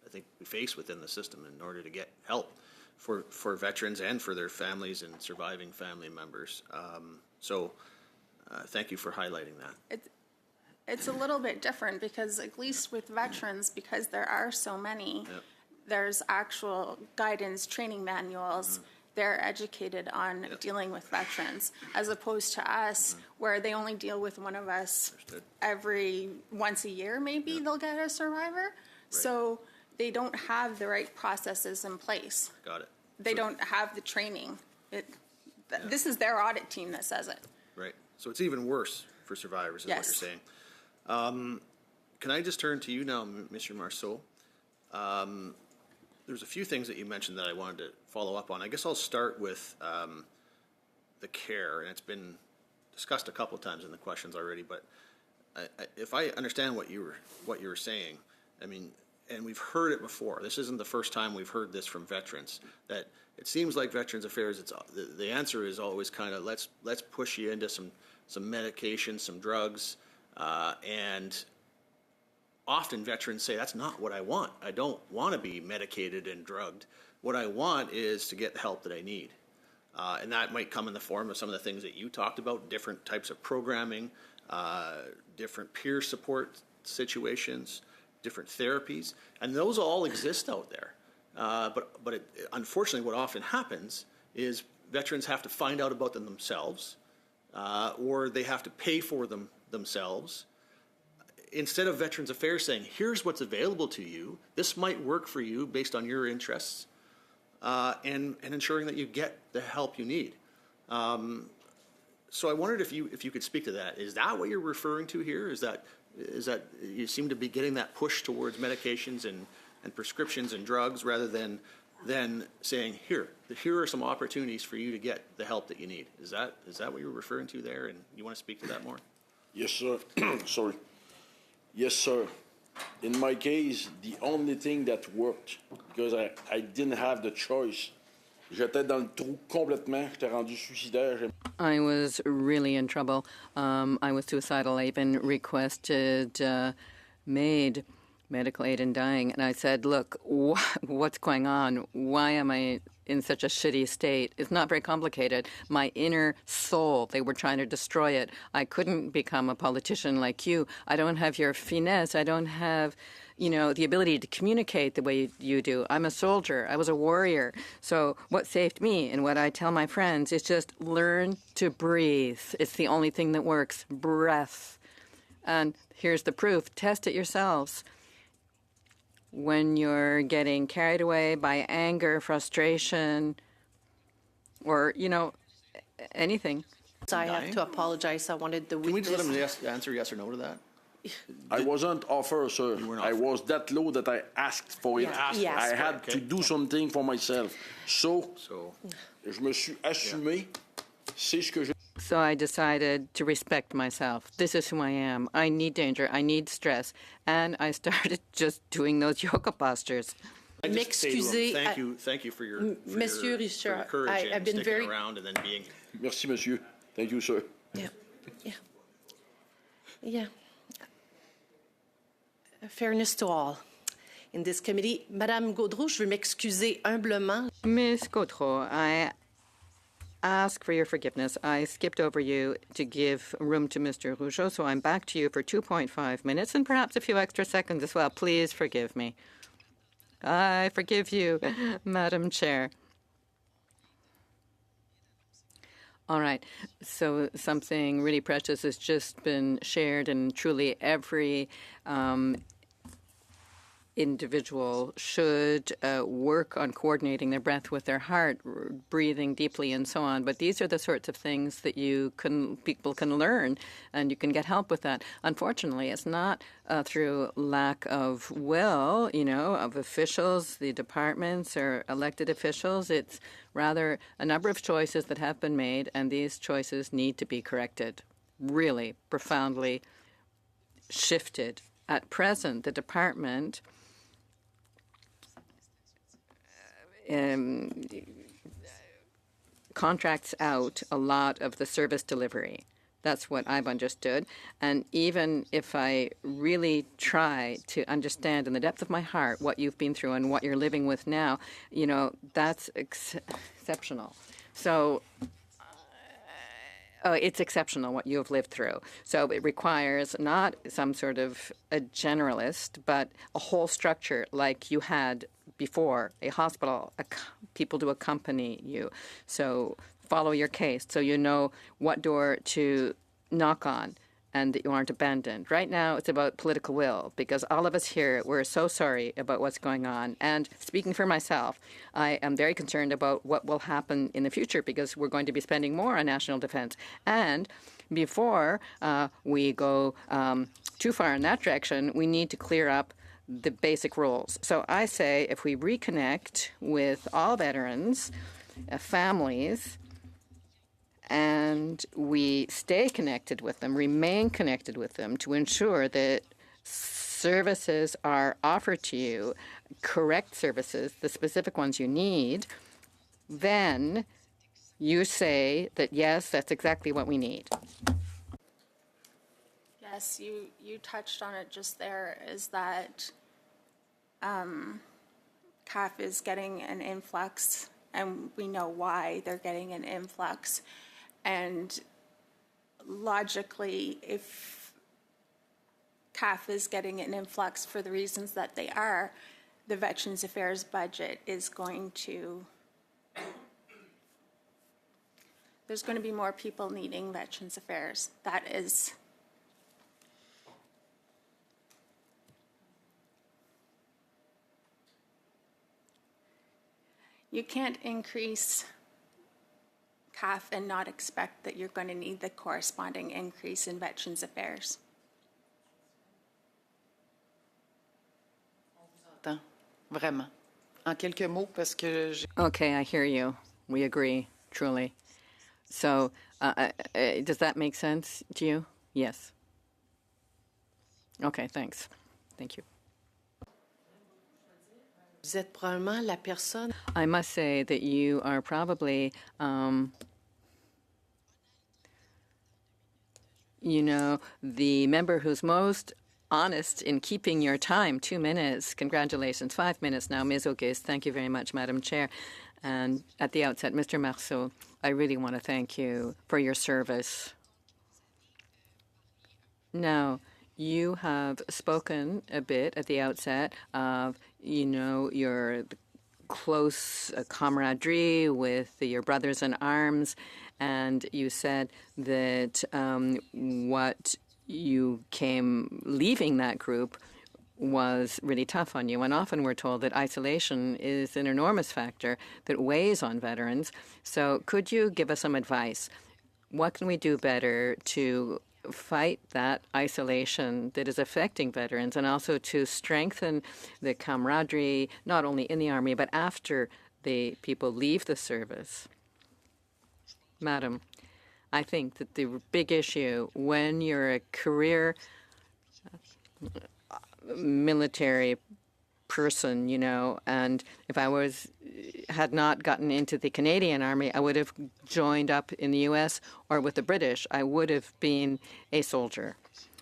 I think we face within the system in order to get help for veterans and for their families and surviving family members. So thank you for highlighting that. It's a little bit different because at least with veterans, because there are so many, there's actual guidance, training manuals. They're educated on dealing with veterans, as opposed to us, where they only deal with one of us every once a year, maybe they'll get a survivor. Right. So they don't have the right processes in place. Got it. They don't have the training. This is their audit team that says it. Right. So it's even worse for survivors, is what you're saying. Can I just turn to you now, Mr. Marceau? There's a few things that you mentioned that I wanted to follow up on. I guess I'll start with the care, and it's been discussed a couple of times in the questions already, but if I understand what you were saying, I mean, and we've heard it before. This isn't the first time we've heard this from veterans. That it seems like Veterans Affairs. The answer is always kind of let's push you into some medication, some drugs, and often veterans say that's not what I want. I don't want to be medicated and drugged. What I want is to get the help that I need. And that might come in the form of some of the things that you talked about, different types of programming, different peer support situations, different therapies, and those all exist out there. But unfortunately, what often happens is veterans have to find out about them themselves, or they have to pay for them themselves. Instead of Veterans Affairs saying, here's what's available to you, this might work for you based on your interests, and ensuring that you get the help you need. So I wondered if you could speak to that. Is that what you're referring to here? Is that you seem to be getting that push towards medications and prescriptions and drugs rather than saying, here are some opportunities for you to get the help that you need? Is that what you're referring to there? And you want to speak to that more? Yes, sir. Sorry. Yes, sir. In my case, the only thing that worked, because I didn't have the choice, j'étais dans le trou complètement, j'étais rendu suicidaire. I was really in trouble. I was suicidal. I even requested MAID, medical aid in dying, and I said, look, what's going on? Why am I in such a shitty state? It's not very complicated. My inner soul, they were trying to destroy it. I couldn't become a politician like you. I don't have your finesse. I don't have, the ability to communicate the way you do. I'm a soldier. I was a warrior. So what saved me and what I tell my friends is just learn to breathe. It's the only thing that works. Breath. And here's the proof. Test it yourselves. When you're getting carried away by anger, frustration, or, anything. I have to apologize. I wanted the Can we witness. just let him answer yes or no to that? I wasn't offered, sir. weren't I offered. was that low that I asked for it. Yeah. Yes. I had Okay. to do something for myself. So, So je me suis assumé. C'est ce que je... So I decided to respect myself. This is who I am. I need danger. I need stress. And I started just doing those yoga postures. I just say to him, M'excuser, thank you for your Monsieur for your Richard, courage I've and been sticking very- around and then being here. Merci, monsieur. Thank you, sir. Yeah. Fairness to all in this committee. Madame Gaudreau, je veux m'excuser humblement. Ms. Gaudreau, I ask for your forgiveness. I skipped over you to give room to Mr. Rougeau, so I'm back to you for 2.5 minutes and perhaps a few extra seconds as well. Please forgive me. I forgive you, Madam Chair. All right. So something really precious has just been shared, and truly every individual should work on coordinating their breath with their heart, breathing deeply, and so on. But these are the sorts of things that people can learn, and you can get help with that. Unfortunately, it's not through lack of will, of officials, the departments, or elected officials. It's rather a number of choices that have been made, and these choices need to be corrected, really profoundly shifted. At present, the department contracts out a lot of the service delivery. That's what I've understood. And even if I really try to understand in the depth of my heart what you've been through and what you're living with now, that's exceptional. So it's exceptional what you have lived through. So it requires not some sort of a generalist, but a whole structure like you had before, a hospital, people to accompany you. So follow your case so you know what door to knock on and that you aren't abandoned. Right now, it's about political will, because all of us here, we're so sorry about what's going on. And speaking for myself, I am very concerned about what will happen in the future, because we're going to be spending more on national defense. And before we go too far in that direction, we need to clear up the basic rules. So I say if we reconnect with all veterans, families, and we stay connected with them, remain connected with them to ensure that services are offered to you, correct services, the specific ones you need, then you say that, yes, that's exactly what we need. Yes, you touched on it just there, is that CAF is getting an influx, and we know why they're getting an influx. And logically, if CAF is getting an influx for the reasons that they are, the Veterans Affairs budget is going to, there's going to be more people needing Veterans Affairs. That is, you can't increase CAF and not expect that you're going to need the corresponding increase in Veterans Affairs. Vraiment. En quelques mots, parce que Okay, I hear you. We agree, truly. So, does that make sense to you? Yes. Okay, thanks. Thank you. Vous êtes probablement la personne. I must say that you are probably, the member who's most honest in keeping your time. 2 minutes. Congratulations. 5 minutes now. Ms. Auguste, thank you very much, Madam Chair. And at the outset, Mr. Marceau, I really want to thank you for your service. Now, you have spoken a bit at the outset of, your close camaraderie with your brothers in arms, and you said that what you came leaving that group was really tough on you. And often we're told that isolation is an enormous factor that weighs on veterans. So could you give us some advice? What can we do better to fight that isolation that is affecting veterans, and also to strengthen the camaraderie, not only in the Army, but after the people leave the service? Madam, I think that the big issue when you're a career military person, and if I had not gotten into the Canadian Army, I would have joined up in the U.S. or with the British. I would have been a soldier.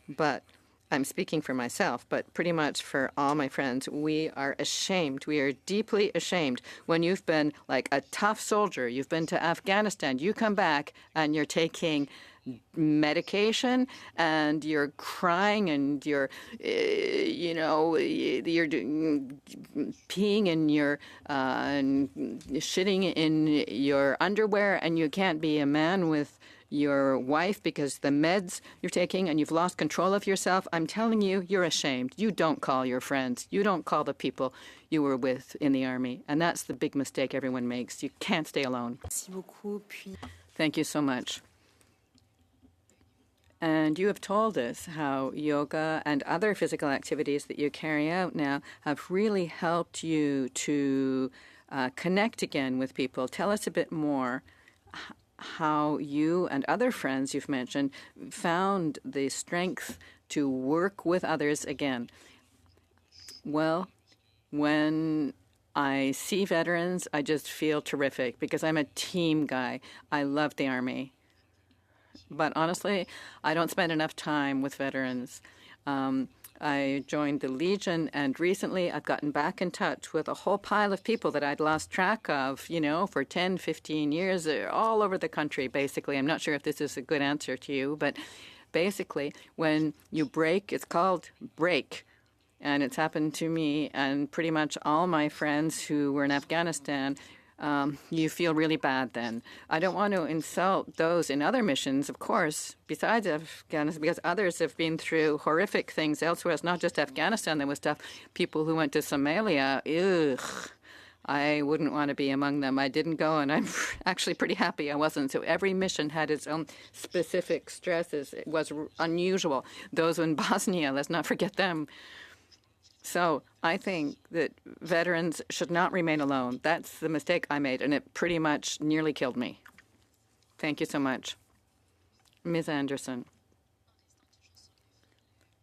But I'm speaking for myself, but pretty much for all my friends, we are ashamed. We are deeply ashamed when you've been like a tough soldier. You've been to Afghanistan. You come back and you're taking medication and you're crying and you're, you're peeing in your, shitting in your underwear, and you can't be a man with your wife because the meds you're taking and you've lost control of yourself. I'm telling you, you're ashamed. You don't call your friends. You don't call the people you were with in the Army. And that's the big mistake everyone makes. You can't stay alone. Thank you so much. And you have told us how yoga and other physical activities that you carry out now have really helped you to connect again with people. Tell us a bit more how you and other friends you've mentioned found the strength to work with others again. Well, when I see veterans, I just feel terrific because I'm a team guy. I love the Army. But honestly, I don't spend enough time with veterans. I joined the Legion, and recently I've gotten back in touch with a whole pile of people that I'd lost track of, for 10, 15 years, all over the country, basically. I'm not sure if this is a good answer to you, but basically, when you break, it's called break. And it's happened to me and pretty much all my friends who were in Afghanistan. You feel really bad then. I don't want to insult those in other missions, of course, besides Afghanistan, because others have been through horrific things elsewhere. It's not just Afghanistan. There was stuff, people who went to Somalia. Ugh, I wouldn't want to be among them. I didn't go, and I'm actually pretty happy I wasn't. So every mission had its own specific stresses. It was unusual. Those in Bosnia, let's not forget them. So I think that veterans should not remain alone. That's the mistake I made, and it pretty much nearly killed me. Thank you so much. Ms. Anderson.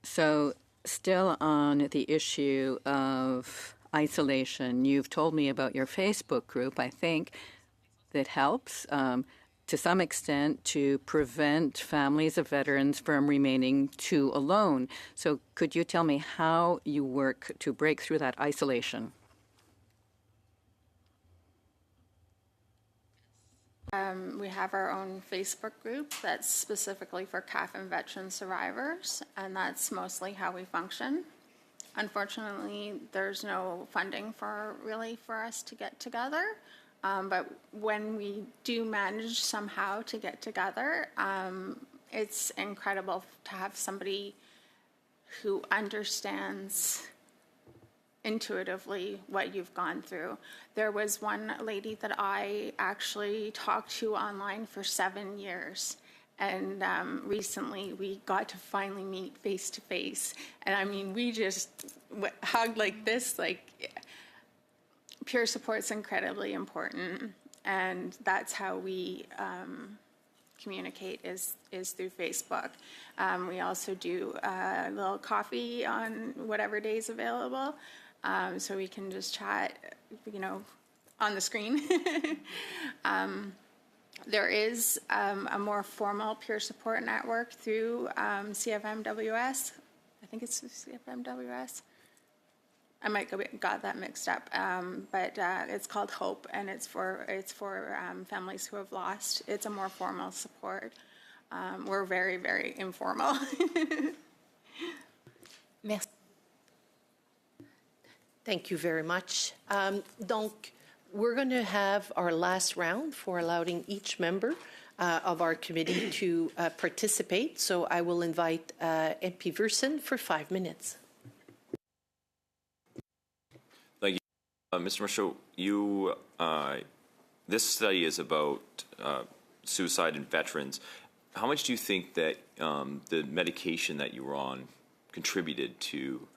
So, still on the issue of isolation, you've told me about your Facebook group, I think, that helps to some extent to prevent families of veterans from remaining too alone. So, could you tell me how you work to break through that isolation? We have our own Facebook group that's specifically for CAF and veteran survivors, and that's mostly how we function. Unfortunately, there's no funding for us to get together, but when we do manage somehow to get together, it's incredible to have somebody who understands intuitively what you've gone through. There was one lady that I actually talked to online for 7 years. And recently we got to finally meet face to face. And I mean, we just hugged like this, like peer support's incredibly important. And that's how we communicate is through Facebook. We also do a little coffee on whatever days available. So we can just chat, on the screen. There is a more formal peer support network through CFMWS. I think it's CFMWS. I might got that mixed up, but it's called HOPE, and it's for families who have lost. It's a more formal support. We're very, very informal. Merci. Thank you very much. Donc, we're going to have our last round for allowing each member of our committee to participate. So I will invite MP Versen for 5 minutes. Thank you. Mr. Michaud, this study is about suicide in veterans. How much do you think that the medication that you were on contributed to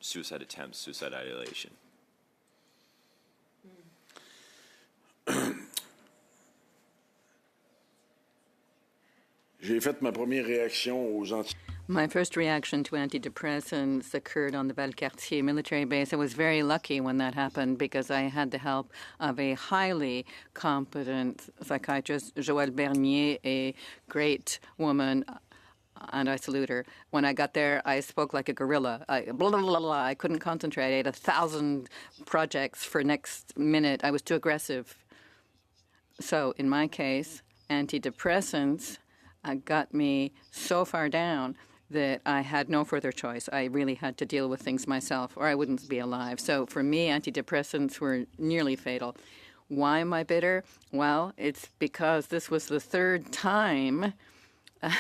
suicide attempts, suicide ideation? J'ai fait ma première réaction aux My first reaction to antidepressants occurred on the Valcartier military base. I was very lucky when that happened because I had the help of a highly competent psychiatrist, Joëlle Bernier, a great woman, and I salute her. When I got there, I spoke like a gorilla. I couldn't concentrate. I had 1,000 projects for next minute. I was too aggressive. So in my case, antidepressants got me so far down that I had no further choice. I really had to deal with things myself, or I wouldn't be alive. So for me, antidepressants were nearly fatal. Why am I bitter? Well, it's because this was the 3rd time,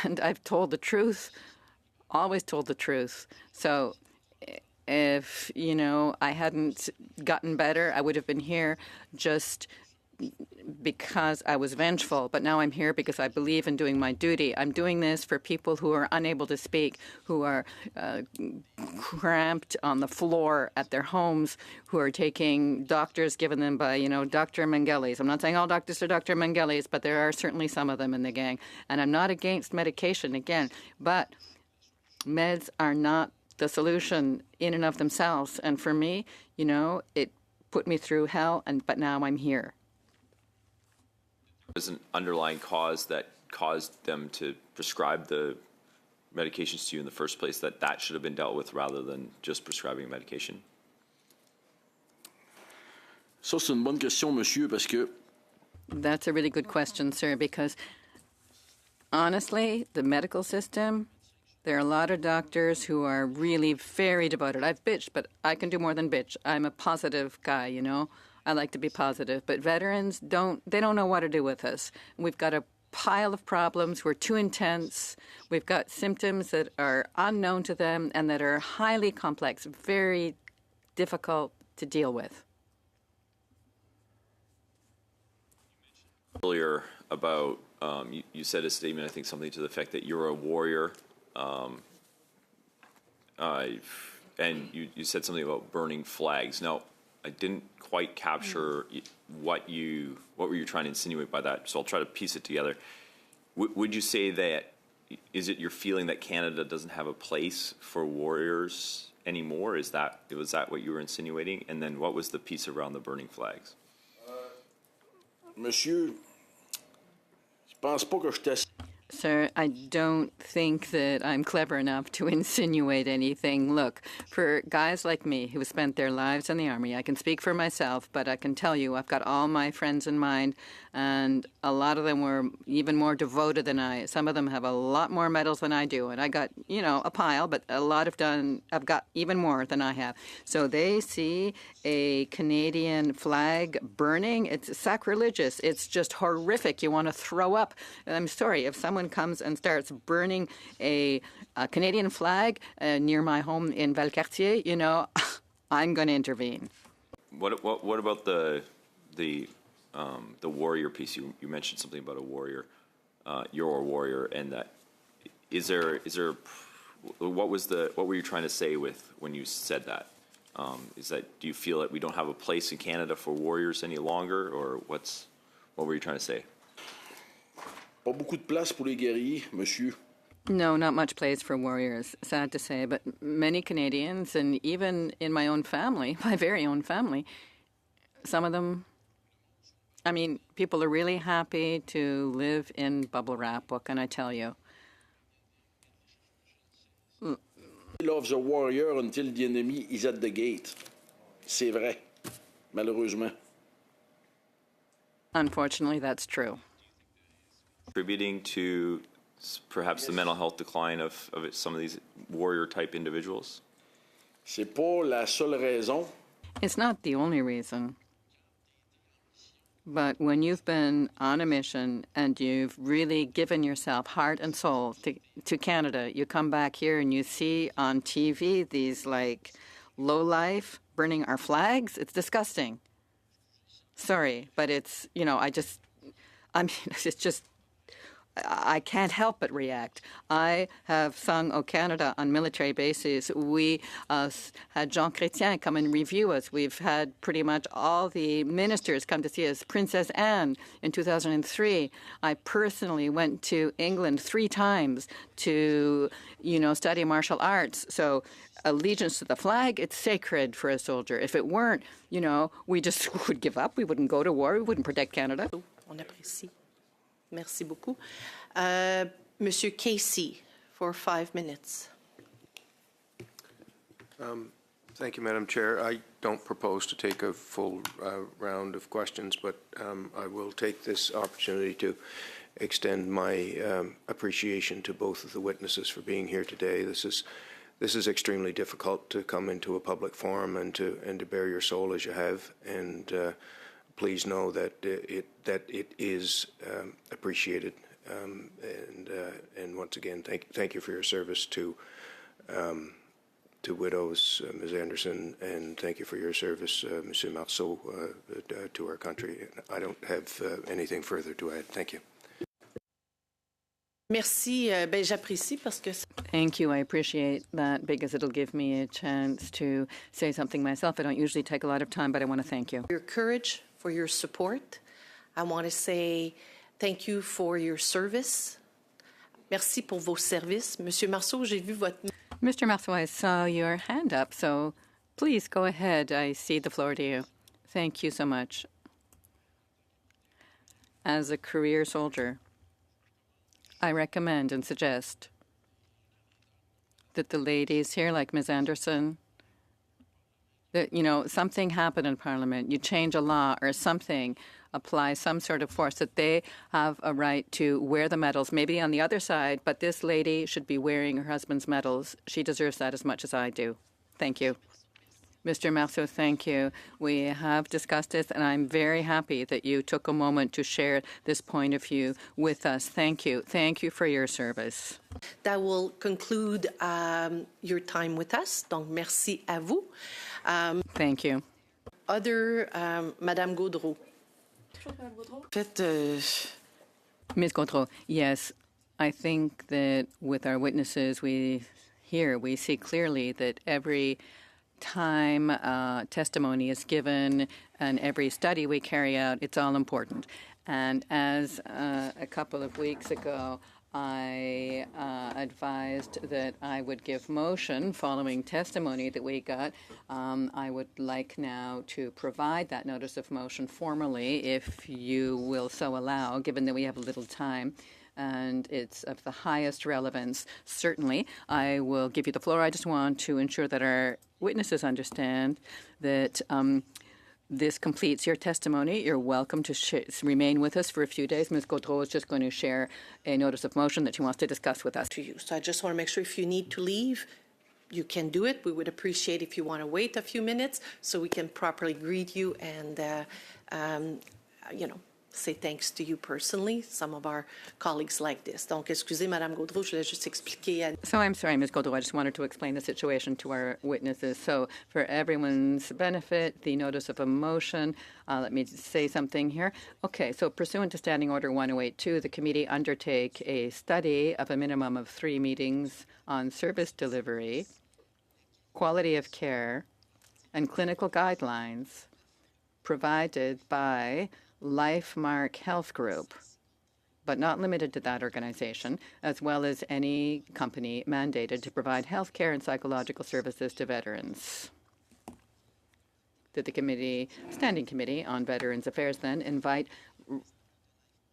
and I've told the truth, always told the truth. So if, I hadn't gotten better, I would have been here just because I was vengeful, but now I'm here because I believe in doing my duty. I'm doing this for people who are unable to speak, who are cramped on the floor at their homes, who are taking doctors given them by, Dr. Mengeles. I'm not saying all doctors are Dr. Mengeles, but there are certainly some of them in the gang. And I'm not against medication, again, but meds are not the solution in and of themselves. And for me, it put me through hell, but now I'm here. Was an underlying cause that caused them to prescribe the medications to you in the first place, that should have been dealt with rather than just prescribing medication? Ça, c'est une bonne question, monsieur, parce que... That's a really good question, sir, because honestly, the medical system, there are a lot of doctors who are really very devoted. I've bitched, but I can do more than bitch. I'm a positive guy, I like to be positive, but veterans don't know what to do with us. We've got a pile of problems. We're too intense. We've got symptoms that are unknown to them and that are highly complex, very difficult to deal with. Earlier about, you said a statement, I think something to the effect that you're a warrior, and you said something about burning flags. Now, I didn't quite capture what were you trying to insinuate by that. So I'll try to piece it together. Would you say that, is it your feeling that Canada doesn't have a place for warriors anymore? Was that what you were insinuating? And then what was the piece around the burning flags? Monsieur, je pense pas que j'étais... Sir, I don't think that I'm clever enough to insinuate anything. Look, for guys like me who spent their lives in the Army, I can speak for myself, but I can tell you I've got all my friends in mind, and a lot of them were even more devoted than I. Some of them have a lot more medals than I do, and I got, a pile, but a lot have got even more than I have. So they see a Canadian flag burning. It's sacrilegious. It's just horrific. You want to throw up. I'm sorry, if someone comes and starts burning a Canadian flag near my home in Valcartier, I'm going to intervene. What about the warrior piece? You mentioned something about a warrior. You're a warrior, and that is there. What were you trying to say when you said that? Is that, do you feel that we don't have a place in Canada for warriors any longer, or what were you trying to say? Pas beaucoup de place pour les guerriers, monsieur. No, not much place for warriors, sad to say, but many Canadians, and even in my own family, my very own family, some of them, people are really happy to live in bubble wrap, what can I tell you? He loves a warrior until the enemy is at the gate. C'est vrai, malheureusement. Unfortunately, that's true. Contributing to perhaps the mental health decline of some of these warrior-type individuals? C'est pas la seule raison. It's not the only reason. But when you've been on a mission and you've really given yourself heart and soul to Canada, you come back here and you see on TV these lowlife burning our flags. It's disgusting. Sorry, but it's, it's just, I can't help but react. I have sung "O Canada" on military bases. We had Jean Chrétien come and review us. We've had pretty much all the ministers come to see us. Princess Anne in 2003. I personally went to England 3 times to, study martial arts. So allegiance to the flag, it's sacred for a soldier. If it weren't, we just would give up. We wouldn't go to war. We wouldn't protect Canada. On apprécie. Merci beaucoup. Monsieur Casey, for 5 minutes. Thank you, Madam Chair. I don't propose to take a full round of questions, but I will take this opportunity to extend my appreciation to both of the witnesses for being here today. This is extremely difficult to come into a public forum and to bare your soul as you have, and please know that it is appreciated, and once again, thank you for your service to widows, Ms. Anderson, and thank you for your service, Monsieur Marceau, to our country. I don't have anything further to add. Thank you. Merci. J'apprécie parce que. Thank you. I appreciate that because it'll give me a chance to say something myself. I don't usually take a lot of time, but I want to thank you. Your courage, for your support. I want to say thank you for your service. Merci pour vos services. Monsieur Marceau, j'ai vu votre... Mr. Marceau, I saw your hand up, so please go ahead. I cede the floor to you. Thank you so much. As a career soldier, I recommend and suggest that the ladies here, like Ms. Anderson, that, something happened in Parliament, you change a law or something, apply some sort of force, that they have a right to wear the medals, maybe on the other side, but this lady should be wearing her husband's medals. She deserves that as much as I do. Thank you. Mr. Marceau, thank you. We have discussed this, and I'm very happy that you took a moment to share this point of view with us. Thank you. Thank you for your service. That will conclude your time with us. Donc, merci à vous. Thank you. Madame Gaudreau. Ms. Gaudreau, yes, I think that with our witnesses, we see clearly that every time testimony is given and every study we carry out, it's all important. And as a couple of weeks ago, I advised that I would give motion following testimony that we got. I would like now to provide that notice of motion formally, if you will so allow, given that we have a little time and it's of the highest relevance. Certainly, I will give you the floor. I just want to ensure that our witnesses understand that this completes your testimony. You're welcome to remain with us for a few days. Ms. Gaudreau is just going to share a notice of motion that she wants to discuss with us. To you. So I just want to make sure if you need to leave, you can do it. We would appreciate if you want to wait a few minutes so we can properly greet you and, say thanks to you personally. Some of our colleagues like this. Donc, excusez, Madame Gaudreau, je voulais juste expliquer. So I'm sorry, Ms. Gaudreau, I just wanted to explain the situation to our witnesses. So for everyone's benefit, the notice of a motion, let me say something here. Okay, so pursuant to Standing Order 1082, the committee undertake a study of a minimum of 3 meetings on service delivery, quality of care, and clinical guidelines provided by LifeMark Health Group, but not limited to that organization, as well as any company mandated to provide health care and psychological services to veterans. Did the Standing Committee on Veterans Affairs then invite,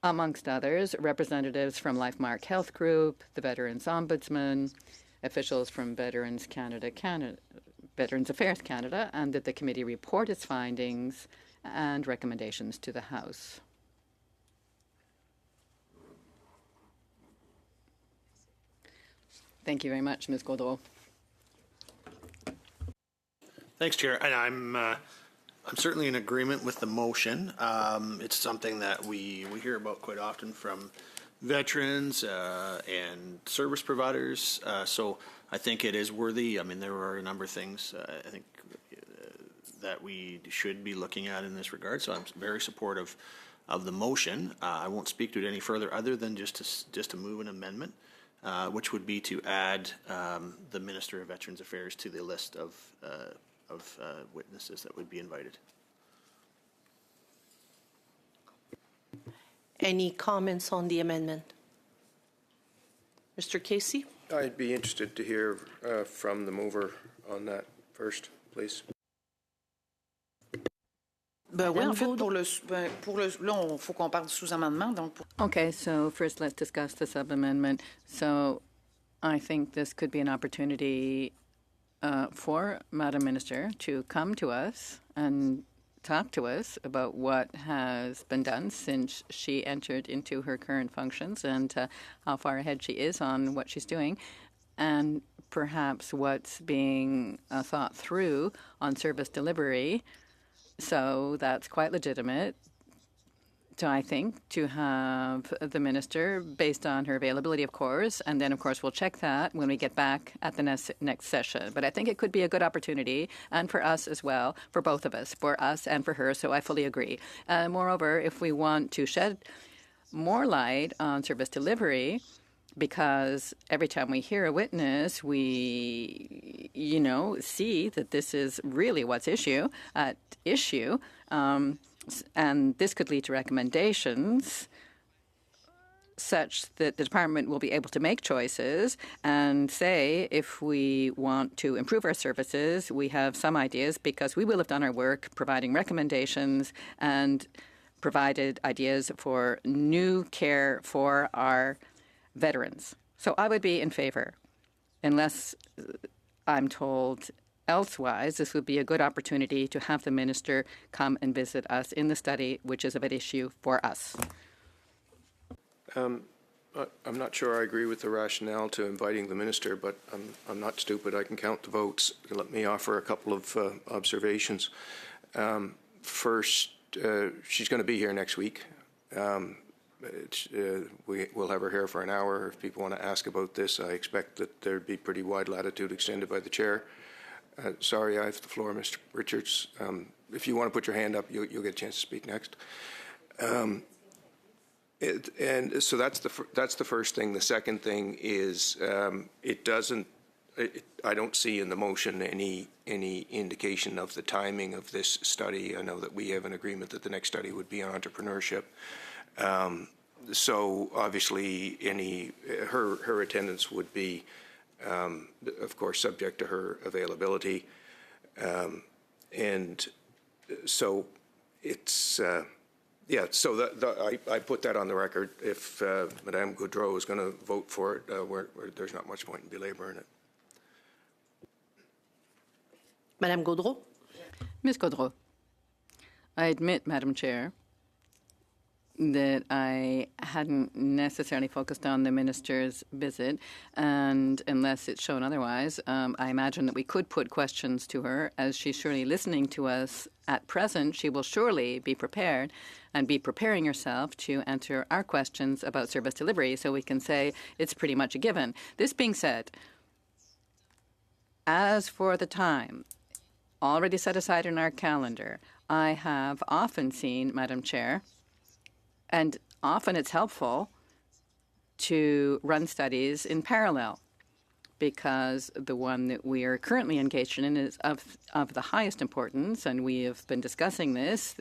amongst others, representatives from LifeMark Health Group, the Veterans Ombudsman, officials from Veterans Affairs Canada, and did the committee report its findings and recommendations to the House? Thank you very much, Ms. Gaudreau. Thanks, Chair. And I'm certainly in agreement with the motion. It's something that we hear about quite often from veterans and service providers. So I think it is worthy. I mean, there are a number of things I think that we should be looking at in this regard. So I'm very supportive of the motion. I won't speak to it any further other than just to move an amendment, which would be to add the Minister of Veterans Affairs to the list of witnesses that would be invited. Any comments on the amendment? Mr. Casey? I'd be interested to hear from the mover on that first, please. Ben oui, en fait, là, il faut qu'on parle du sous-amendement. Donc Okay, so first let's discuss the sub-amendment. So I think this could be an opportunity for Madam Minister to come to us and talk to us about what has been done since she entered into her current functions and how far ahead she is on what she's doing, and perhaps what's being thought through on service delivery. So that's quite legitimate, I think, to have the minister, based on her availability, of course, and then, of course, we'll check that when we get back at the next session. But I think it could be a good opportunity, and for us as well, for both of us, for us and for her, so I fully agree. Moreover, if we want to shed more light on service delivery, because every time we hear a witness, we, see that this is really what's at issue, and this could lead to recommendations such that the department will be able to make choices and say, if we want to improve our services, we have some ideas, because we will have done our work providing recommendations and provided ideas for new care for our veterans. So I would be in favor, unless I'm told elsewise. This would be a good opportunity to have the minister come and visit us in the study, which is of an issue for us. I'm not sure I agree with the rationale to inviting the minister, but I'm not stupid. I can count the votes. Let me offer a couple of observations. First, she's going to be here next week. We'll have her here for an hour. If people want to ask about this, I expect that there'd be pretty wide latitude extended by the chair. Sorry, I have the floor, Mr. Richards. If you want to put your hand up, you'll get a chance to speak next. And so that's the first thing. The second thing is it doesn't I don't see in the motion any indication of the timing of this study. I know that we have an agreement that the next study would be on entrepreneurship. So obviously, her attendance would be, of course, subject to her availability, and so it's. Yeah, so I put that on the record. If Madame Gaudreau is going to vote for it, where there's not much point in belaboring it. Madame Gaudreau? Ms. Gaudreau, I admit, Madam Chair, that I hadn't necessarily focused on the minister's visit, and unless it's shown otherwise, I imagine that we could put questions to her. As she's surely listening to us at present, she will surely be prepared and be preparing herself to answer our questions about service delivery, so we can say it's pretty much a given. This being said, as for the time already set aside in our calendar, I have often seen, Madam Chair, and often it's helpful to run studies in parallel, because the one that we are currently engaged in is of the highest importance, and we have been discussing this.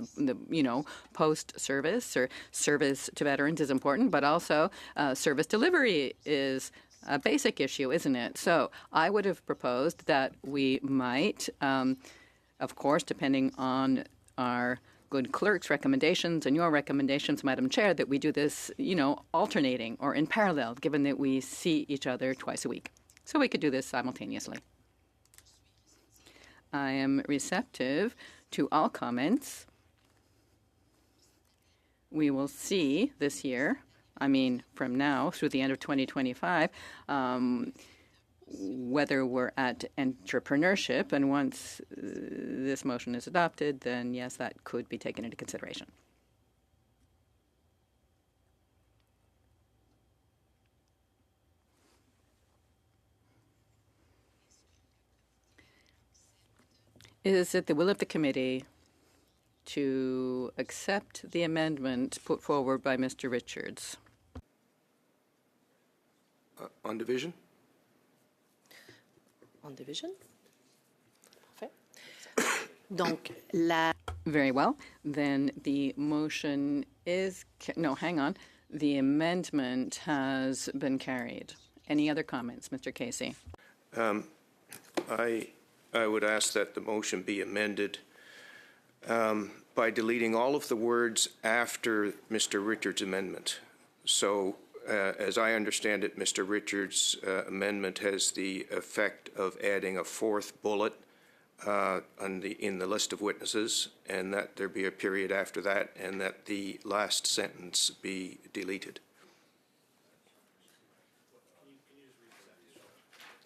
Post-service or service to veterans is important, but also service delivery is a basic issue, isn't it? So I would have proposed that we might, of course, depending on our good clerk's recommendations and your recommendations, Madam Chair, that we do this, alternating or in parallel, given that we see each other twice a week. So we could do this simultaneously. I am receptive to all comments. We will see this year, from now through the end of 2025, whether we're at entrepreneurship. And once this motion is adopted, then yes, that could be taken into consideration. Is it the will of the committee to accept the amendment put forward by Mr. Richards? On division? On division? Donc, Very well. Then the motion is... No, hang on. The amendment has been carried. Any other comments, Mr. Casey? I would ask that the motion be amended by deleting all of the words after Mr. Richards' amendment. So, as I understand it, Mr. Richards' amendment has the effect of adding a fourth bullet in the list of witnesses, and that there be a period after that, and that the last sentence be deleted.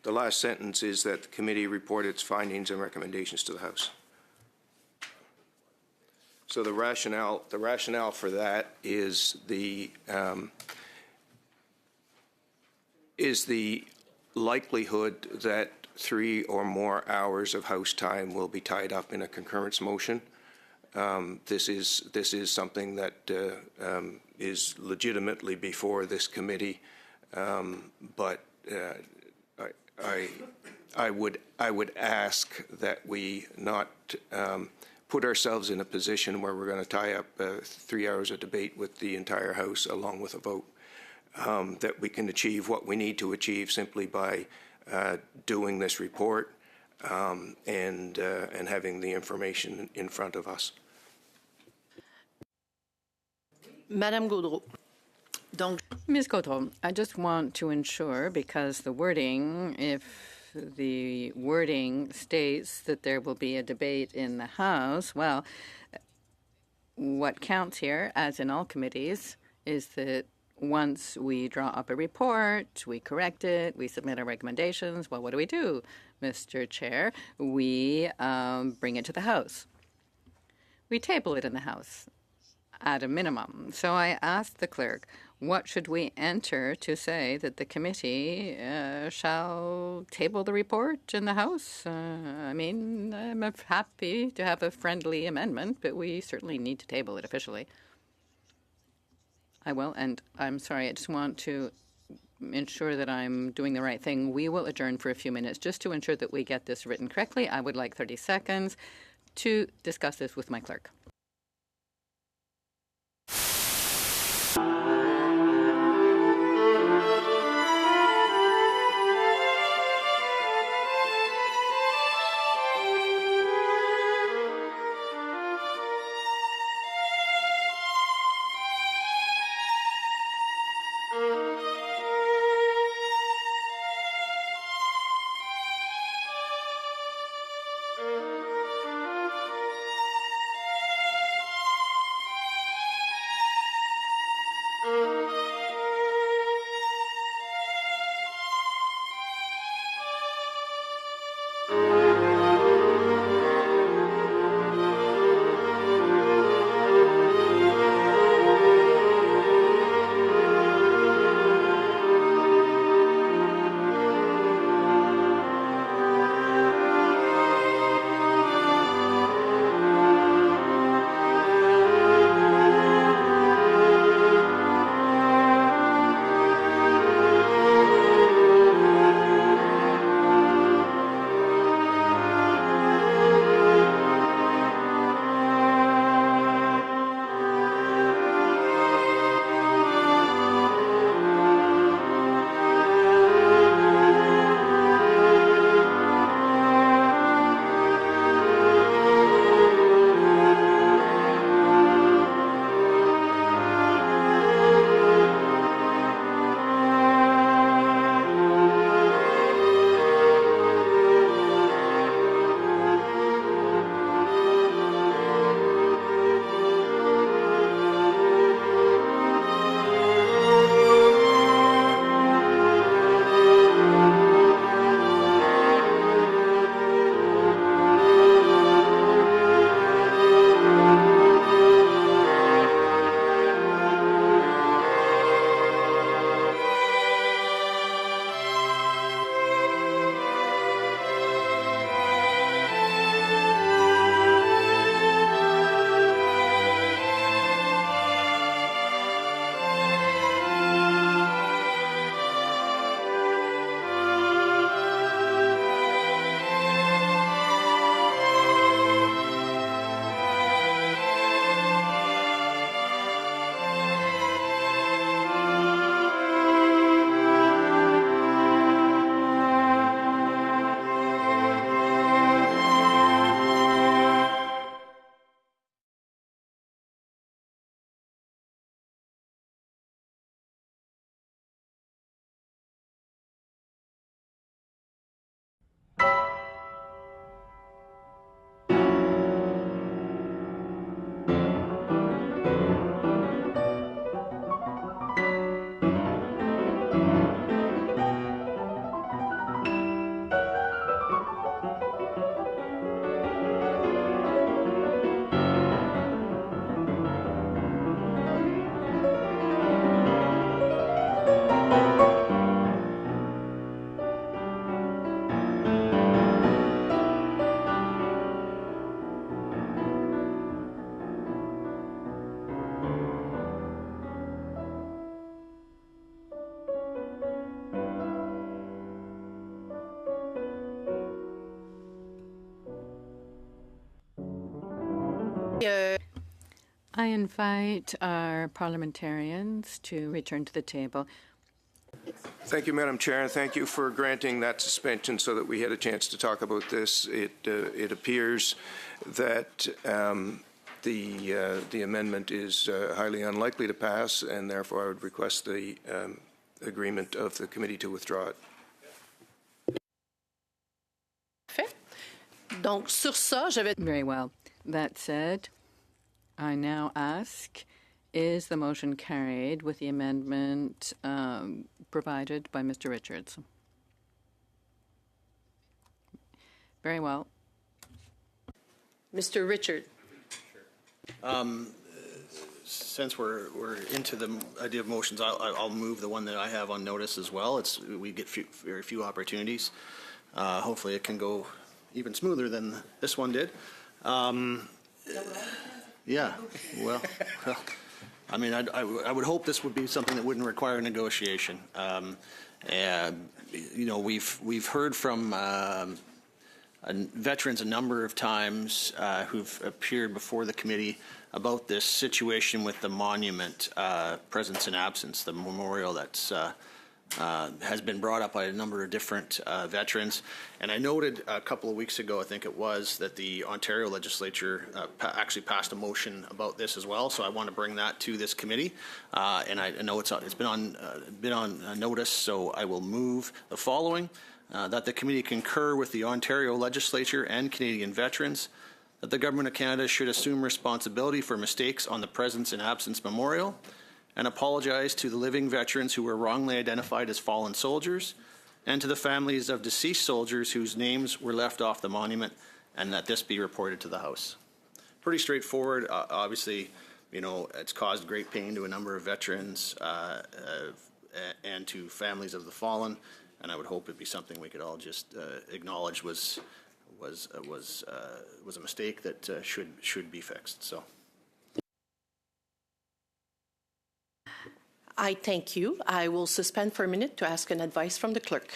The last sentence is that the committee report its findings and recommendations to the House. So the rationale for that is the likelihood that 3 or more hours of House time will be tied up in a concurrence motion. This is something that is legitimately before this committee, but I would ask that we not put ourselves in a position where we're going to tie up 3 hours of debate with the entire House along with a vote. That we can achieve what we need to achieve simply by doing this report and having the information in front of us. Madame Gaudreau. Ms. Gaudreau, I just want to ensure, because the wording, if the wording states that there will be a debate in the House, well, what counts here, as in all committees, is that once we draw up a report, we correct it, we submit our recommendations. Well, what do, Mr. Chair? We bring it to the House. We table it in the House at a minimum. So I asked the clerk, what should we enter to say that the committee shall table the report in the House? I'm happy to have a friendly amendment, but we certainly need to table it officially. I will, and I'm sorry, I just want to ensure that I'm doing the right thing, we will adjourn for a few minutes just to ensure that we get this written correctly. I would like 30 seconds to discuss this with my clerk. I invite our parliamentarians to return to the table. Thank you, Madam Chair, and thank you for granting that suspension so that we had a chance to talk about this. It appears that the amendment is highly unlikely to pass, and therefore I would request the agreement of the committee to withdraw it. Donc, sur ça, je vais... Very well. That said, I now ask, is the motion carried with the amendment provided by Mr. Richards? Very well. Mr. Richard. Since we're into the idea of motions, I'll move the one that I have on notice as well. We get very few opportunities. Hopefully it can go even smoother than this one did. Yeah, well, I mean, I would hope this would be something that wouldn't require negotiation. And, you know, we've heard from veterans a number of times who've appeared before the committee about this situation with the monument, presence and absence, the memorial that's has been brought up by a number of different veterans. And I noted a couple of weeks ago, I think it was, that the Ontario legislature actually passed a motion about this as well. So I want to bring that to this committee. And I know it's been on notice, so I will move the following. That the committee concur with the Ontario legislature and Canadian veterans that the Government of Canada should assume responsibility for mistakes on the presence and absence memorial and apologize to the living veterans who were wrongly identified as fallen soldiers and to the families of deceased soldiers whose names were left off the monument, and that this be reported to the House. Pretty straightforward. Obviously, you know, it's caused great pain to a number of veterans and to families of the fallen. And I would hope it'd be something we could all just acknowledge was a mistake that should be fixed. So, I thank you. I will suspend for a minute to ask an advice from the clerk.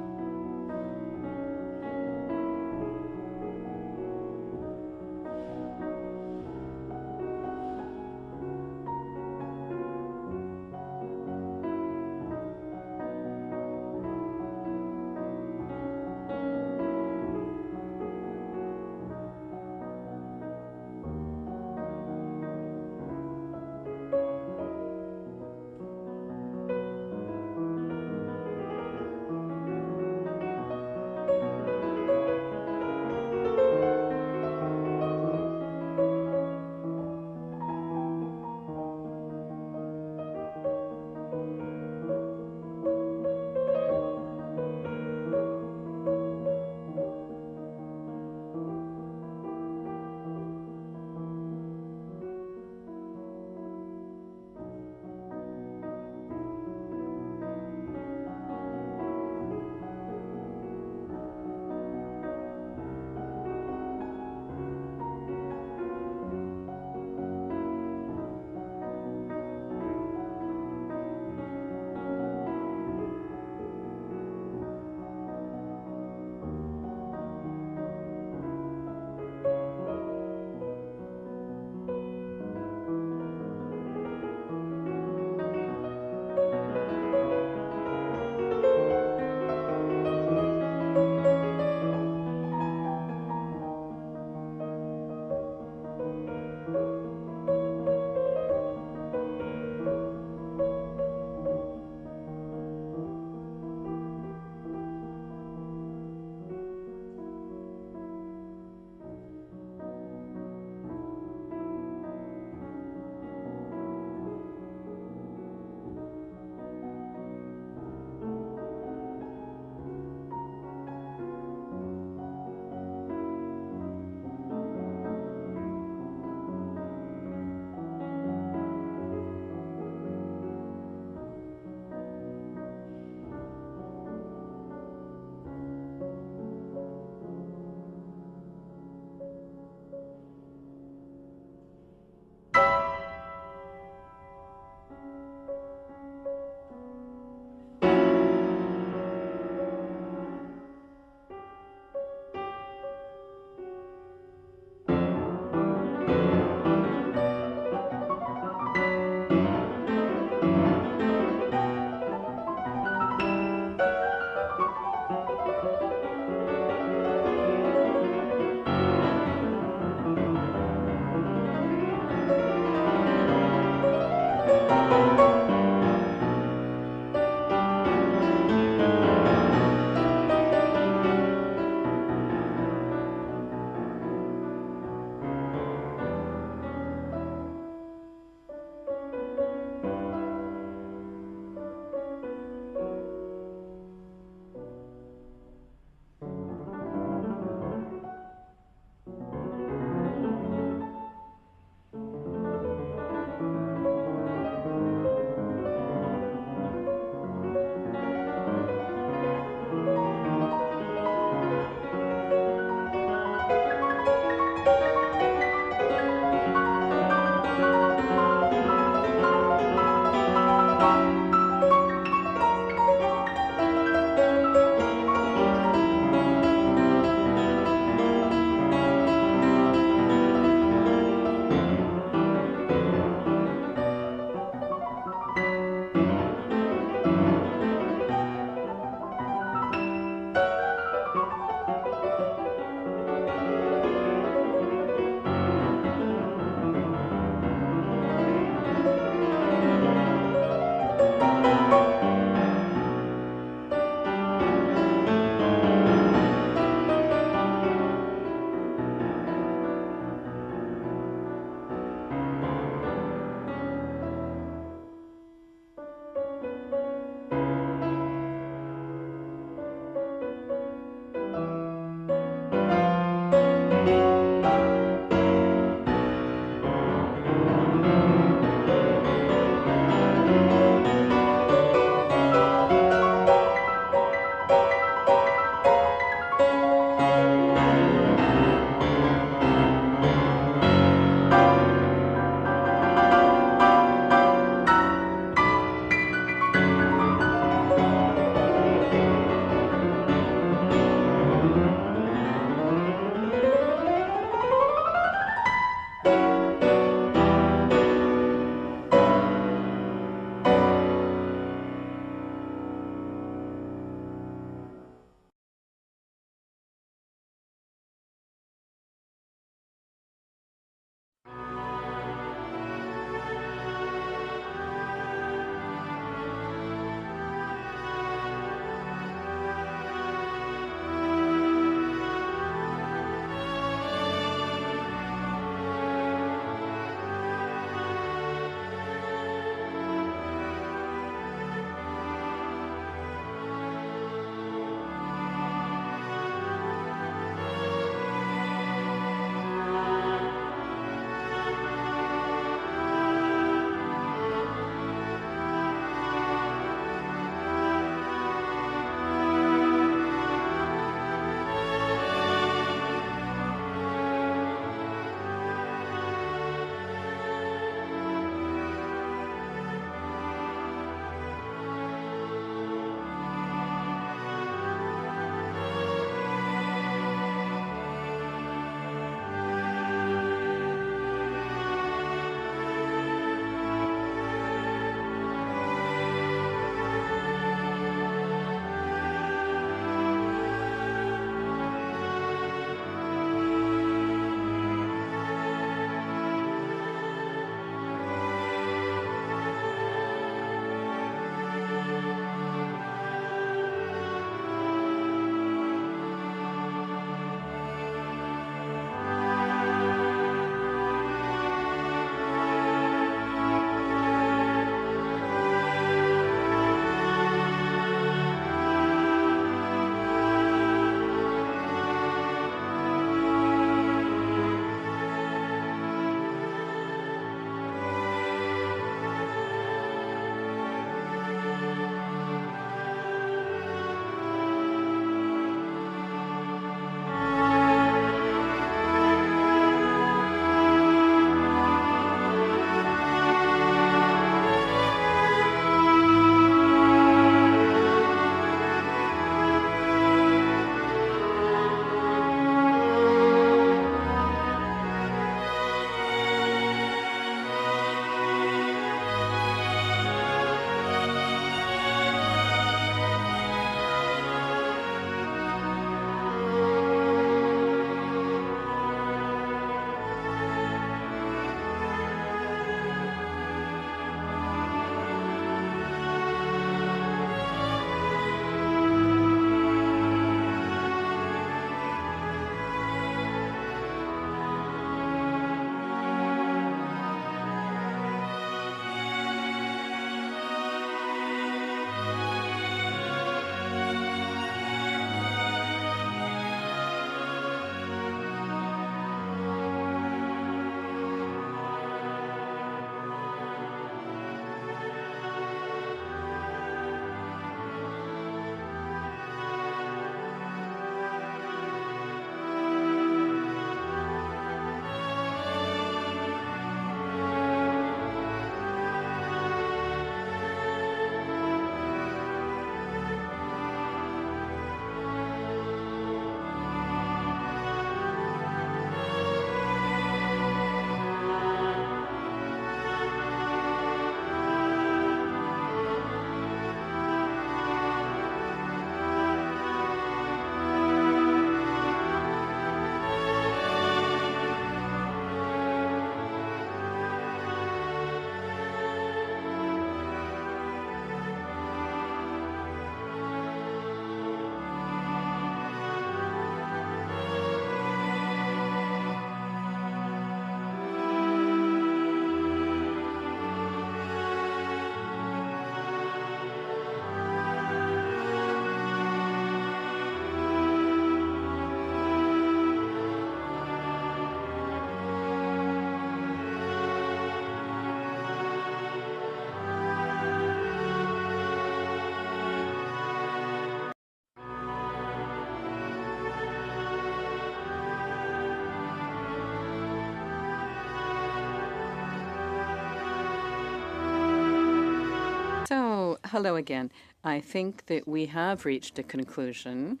Hello again. I think that we have reached a conclusion.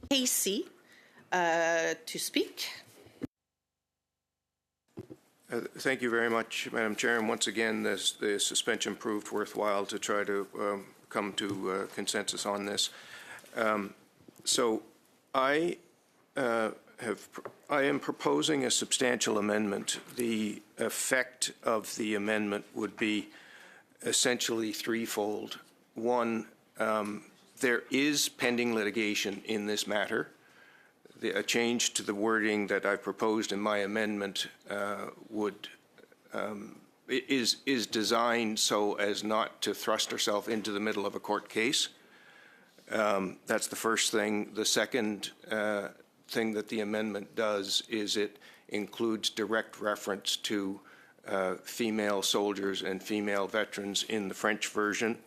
Casey, to speak. Thank you very much, Madam Chair. And once again, the suspension proved worthwhile to try to come to consensus on this. So I am proposing a substantial amendment. The effect of the amendment would be essentially threefold. One, there is pending litigation in this matter. A change to the wording that I proposed in my amendment is designed so as not to thrust herself into the middle of a court case. That's the first thing. The second thing that the amendment does is it includes direct reference to female soldiers and female veterans in the French version.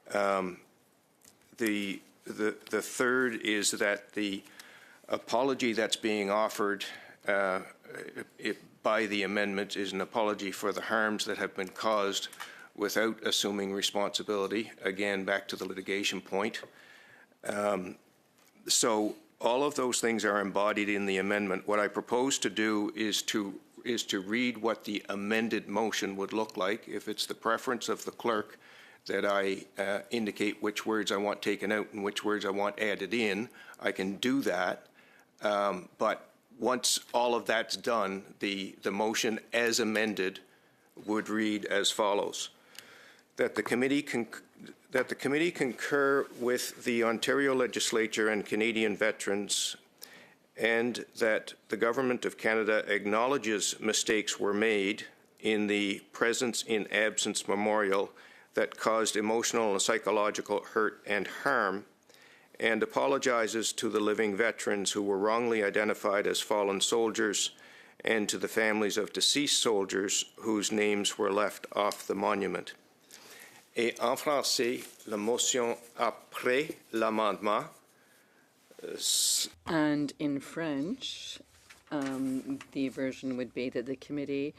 The third is that the apology that's being offered by the amendment is an apology for the harms that have been caused without assuming responsibility. Again, back to the litigation point. So all of those things are embodied in the amendment. What I propose to do is to read what the amended motion would look like. If it's the preference of the clerk that I indicate which words I want taken out and which words I want added in, I can do that. But once all of that's done, the motion as amended would read as follows: that the committee concur with the Ontario Legislature and Canadian veterans, and that the Government of Canada acknowledges mistakes were made in the presence in absence memorial that caused emotional and psychological hurt and harm, and apologizes to the living veterans who were wrongly identified as fallen soldiers and to the families of deceased soldiers whose names were left off the monument. Et en français, la motion après l'amendement. And in French, the version would be that the committee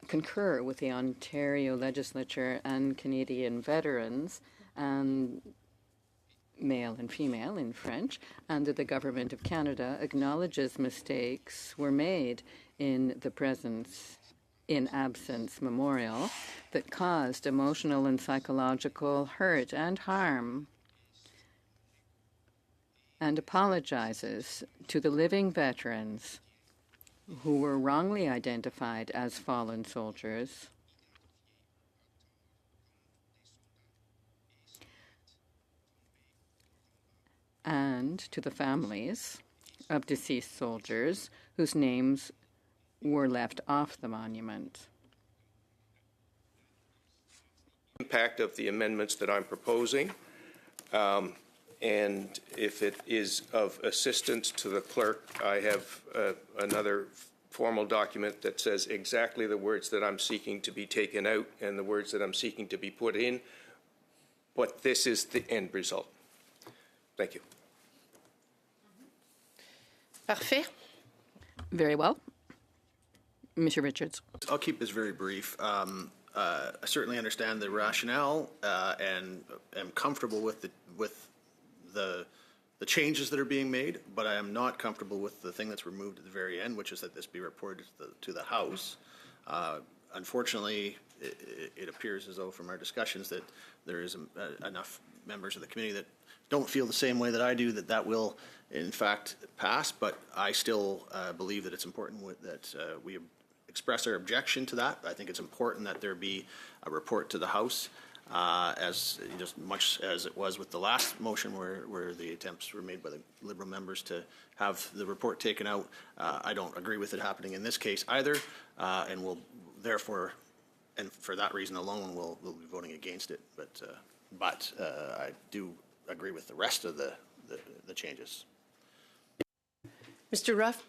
concur with the Ontario Legislature and Canadian veterans, and male and female in French, and that the Government of Canada acknowledges mistakes were made in the presence in absence memorial that caused emotional and psychological hurt and harm, and apologizes to the living veterans who were wrongly identified as fallen soldiers and to the families of deceased soldiers whose names were left off the monument. Impact of the amendments that I'm proposing, and if it is of assistance to the clerk, I have another formal document that says exactly the words that I'm seeking to be taken out and the words that I'm seeking to be put in, but this is the end result. Thank you. Parfait. Very well. Mr. Richards. I'll keep this very brief. I certainly understand the rationale and am comfortable with the changes that are being made, but I am not comfortable with the thing that's removed at the very end, which is that this be reported to the House. Unfortunately, it appears as though from our discussions that there is enough members of the committee that don't feel the same way that I do, that will in fact pass, but I still believe that it's important that we express our objection to that. I think it's important that there be a report to the House, as just much as it was with the last motion where the attempts were made by the Liberal members to have the report taken out. I don't agree with it happening in this case either, and will therefore, and for that reason alone, we'll be voting against it. But I do agree with the rest of the changes. Mr. Ruff.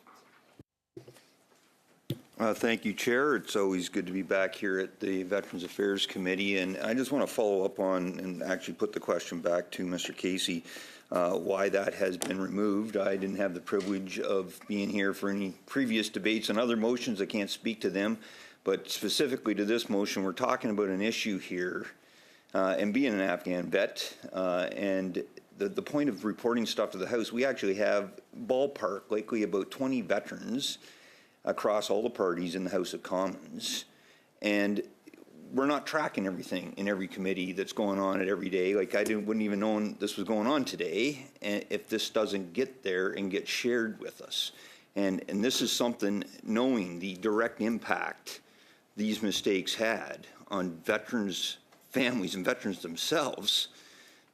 Thank you, Chair. It's always good to be back here at the Veterans Affairs Committee, and I just want to follow up on and actually put the question back to Mr. Casey, why that has been removed. I didn't have the privilege of being here for any previous debates on other motions. I can't speak to them, but specifically to this motion, we're talking about an issue here and being an Afghan vet, and the point of reporting stuff to the House, we actually have ballpark likely about 20 veterans across all the parties in the House of Commons, and we're not tracking everything in every committee that's going on at every day. Like wouldn't even know this was going on today, and if this doesn't get there and get shared with us. And this is something, knowing the direct impact these mistakes had on veterans' families and veterans themselves,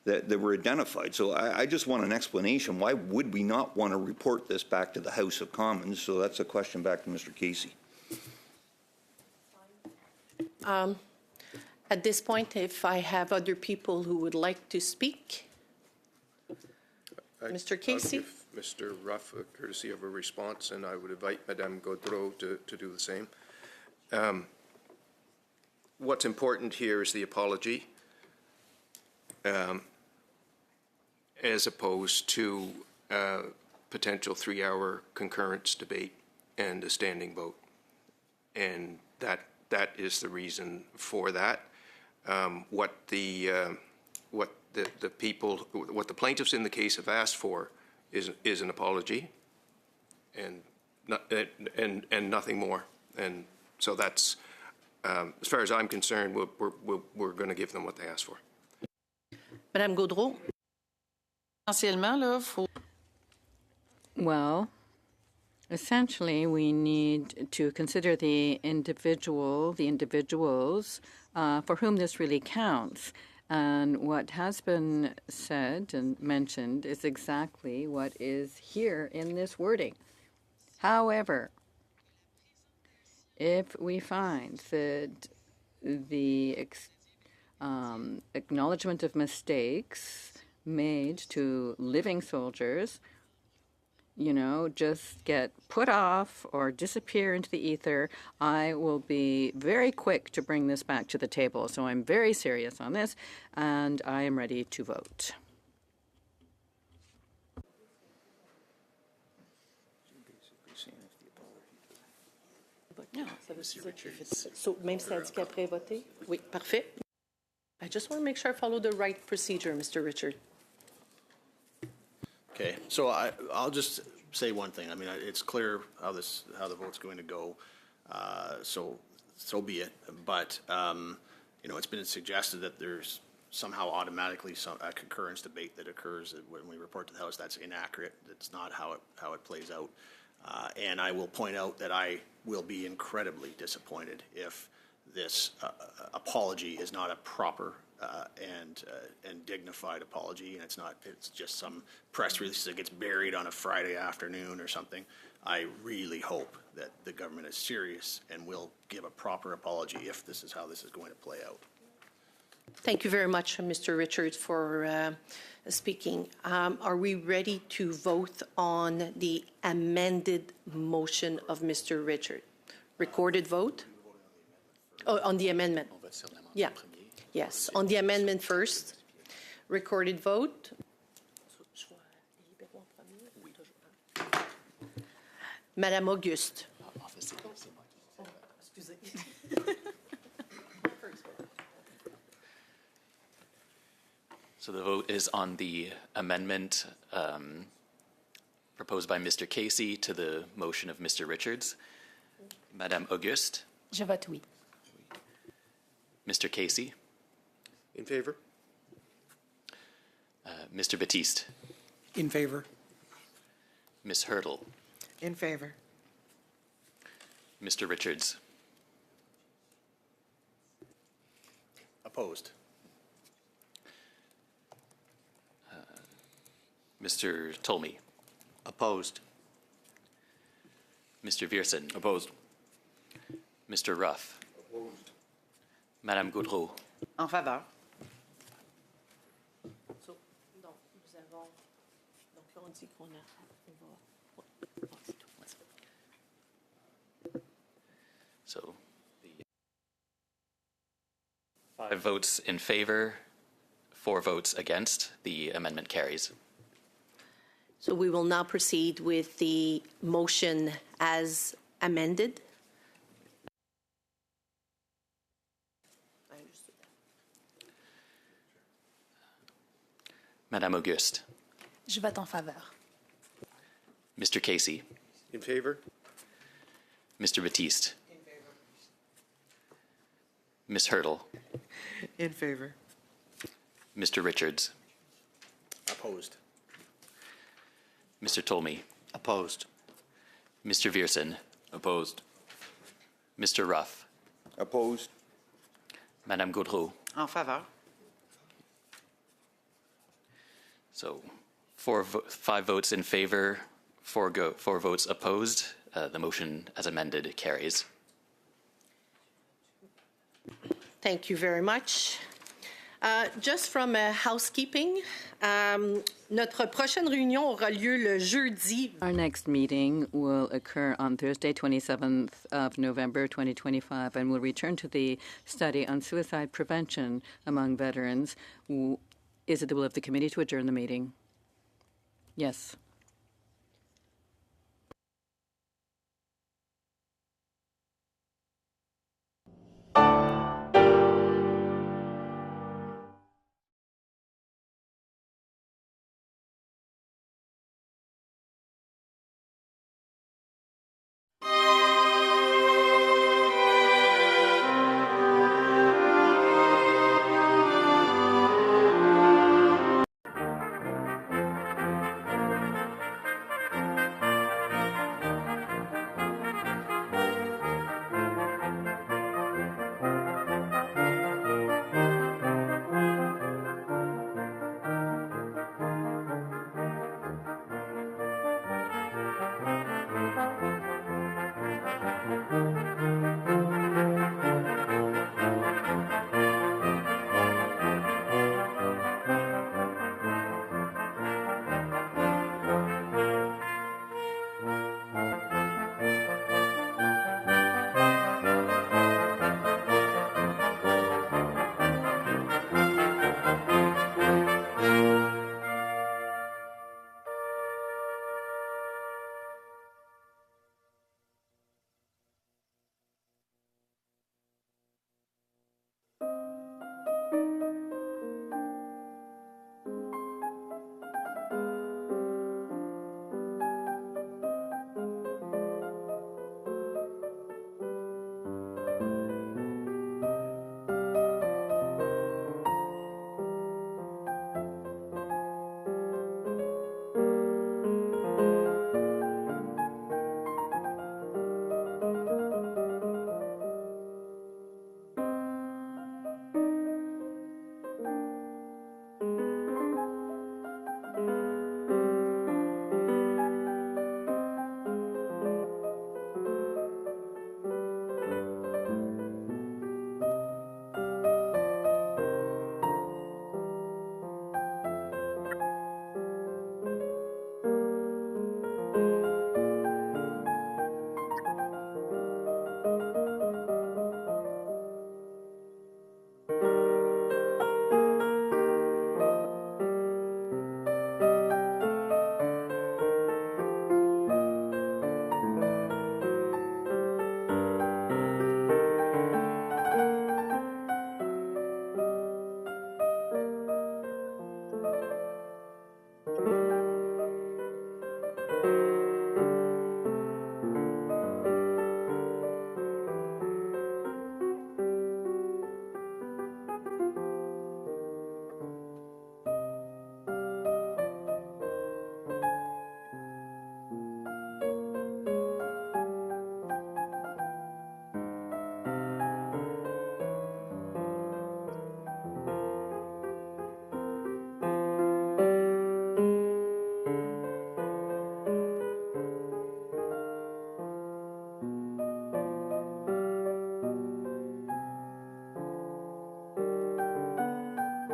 that were identified. So I just want an explanation. Why would we not want to report this back to the House of Commons? So that's a question back to Mr. Casey. At this point, if I have other people who would like to speak. Mr. Casey? I'll give Mr. Ruff a courtesy of a response, and I would invite Madame Gaudreau to do the same. What's important here is the apology, as opposed to potential 3-hour concurrence debate and a standing vote. And that is the reason for that. What the plaintiffs in the case have asked for is an apology, and nothing more. And so that's, as far as I'm concerned, we're going to give them what they asked for. Madame Gaudreau? Essentiellement, là, faut... Well, essentially, we need to consider the individuals for whom this really counts. And what has been said and mentioned is exactly what is here in this wording. However, if we find that the acknowledgement of mistakes made to living soldiers, just get put off or disappear into the ether, I will be very quick to bring this back to the table. So I'm very serious on this, and I am ready to vote. So, même syndicat après voter? Oui, parfait. I just want to make sure I follow the right procedure, Mr. Richard. Okay, so I'll just say one thing. I mean, it's clear how the vote's going to go. So be it. But it's been suggested that there's somehow automatically a concurrence debate that occurs when we report to the House. That's inaccurate. That's not how it plays out. And I will point out that I will be incredibly disappointed if this apology is not a proper and dignified apology, and it's just some press release that gets buried on a Friday afternoon or something. I really hope that the government is serious and will give a proper apology if this is how this is going to play out. Thank you very much, Mr. Richards, for speaking. Are we ready to vote on the amended motion of Mr. Richard? Recorded vote? Oh, on the amendment. Yeah. Yes, on the amendment first. Recorded vote. Madame Auguste. So the vote is on the amendment proposed by Mr. Casey to the motion of Mr. Richards. Madame Auguste. Je vote oui. Mr. Casey. In favor? Mr. Batiste. In favor. Ms. Hurdle. In favor. Mr. Richards. Opposed. Mr. Tolmie. Opposed. Mr. Viersen. Opposed. Mr. Ruff. Opposed. Madame Gaudreau. En faveur. So, 5 votes in favor, 4 votes against. The amendment carries. So we will now proceed with the motion as amended. Madame Auguste. Je vote en faveur. Mr. Casey. In favor? Mr. Batiste. Ms. Hurdle. In favor. Mr. Richards. Opposed. Mr. Tolmie. Opposed. Mr. Viersen. Opposed. Mr. Ruff. Opposed? Madame Gaudreau. En faveur. So 5 votes in favor, 4 votes opposed. The motion as amended carries. Thank you very much. Just from housekeeping, notre prochaine réunion aura lieu le jeudi. Our next meeting will occur on Thursday, 27th of November, 2025, and we'll return to the study on suicide prevention among veterans. Is it the will of the committee to adjourn the meeting? Yes.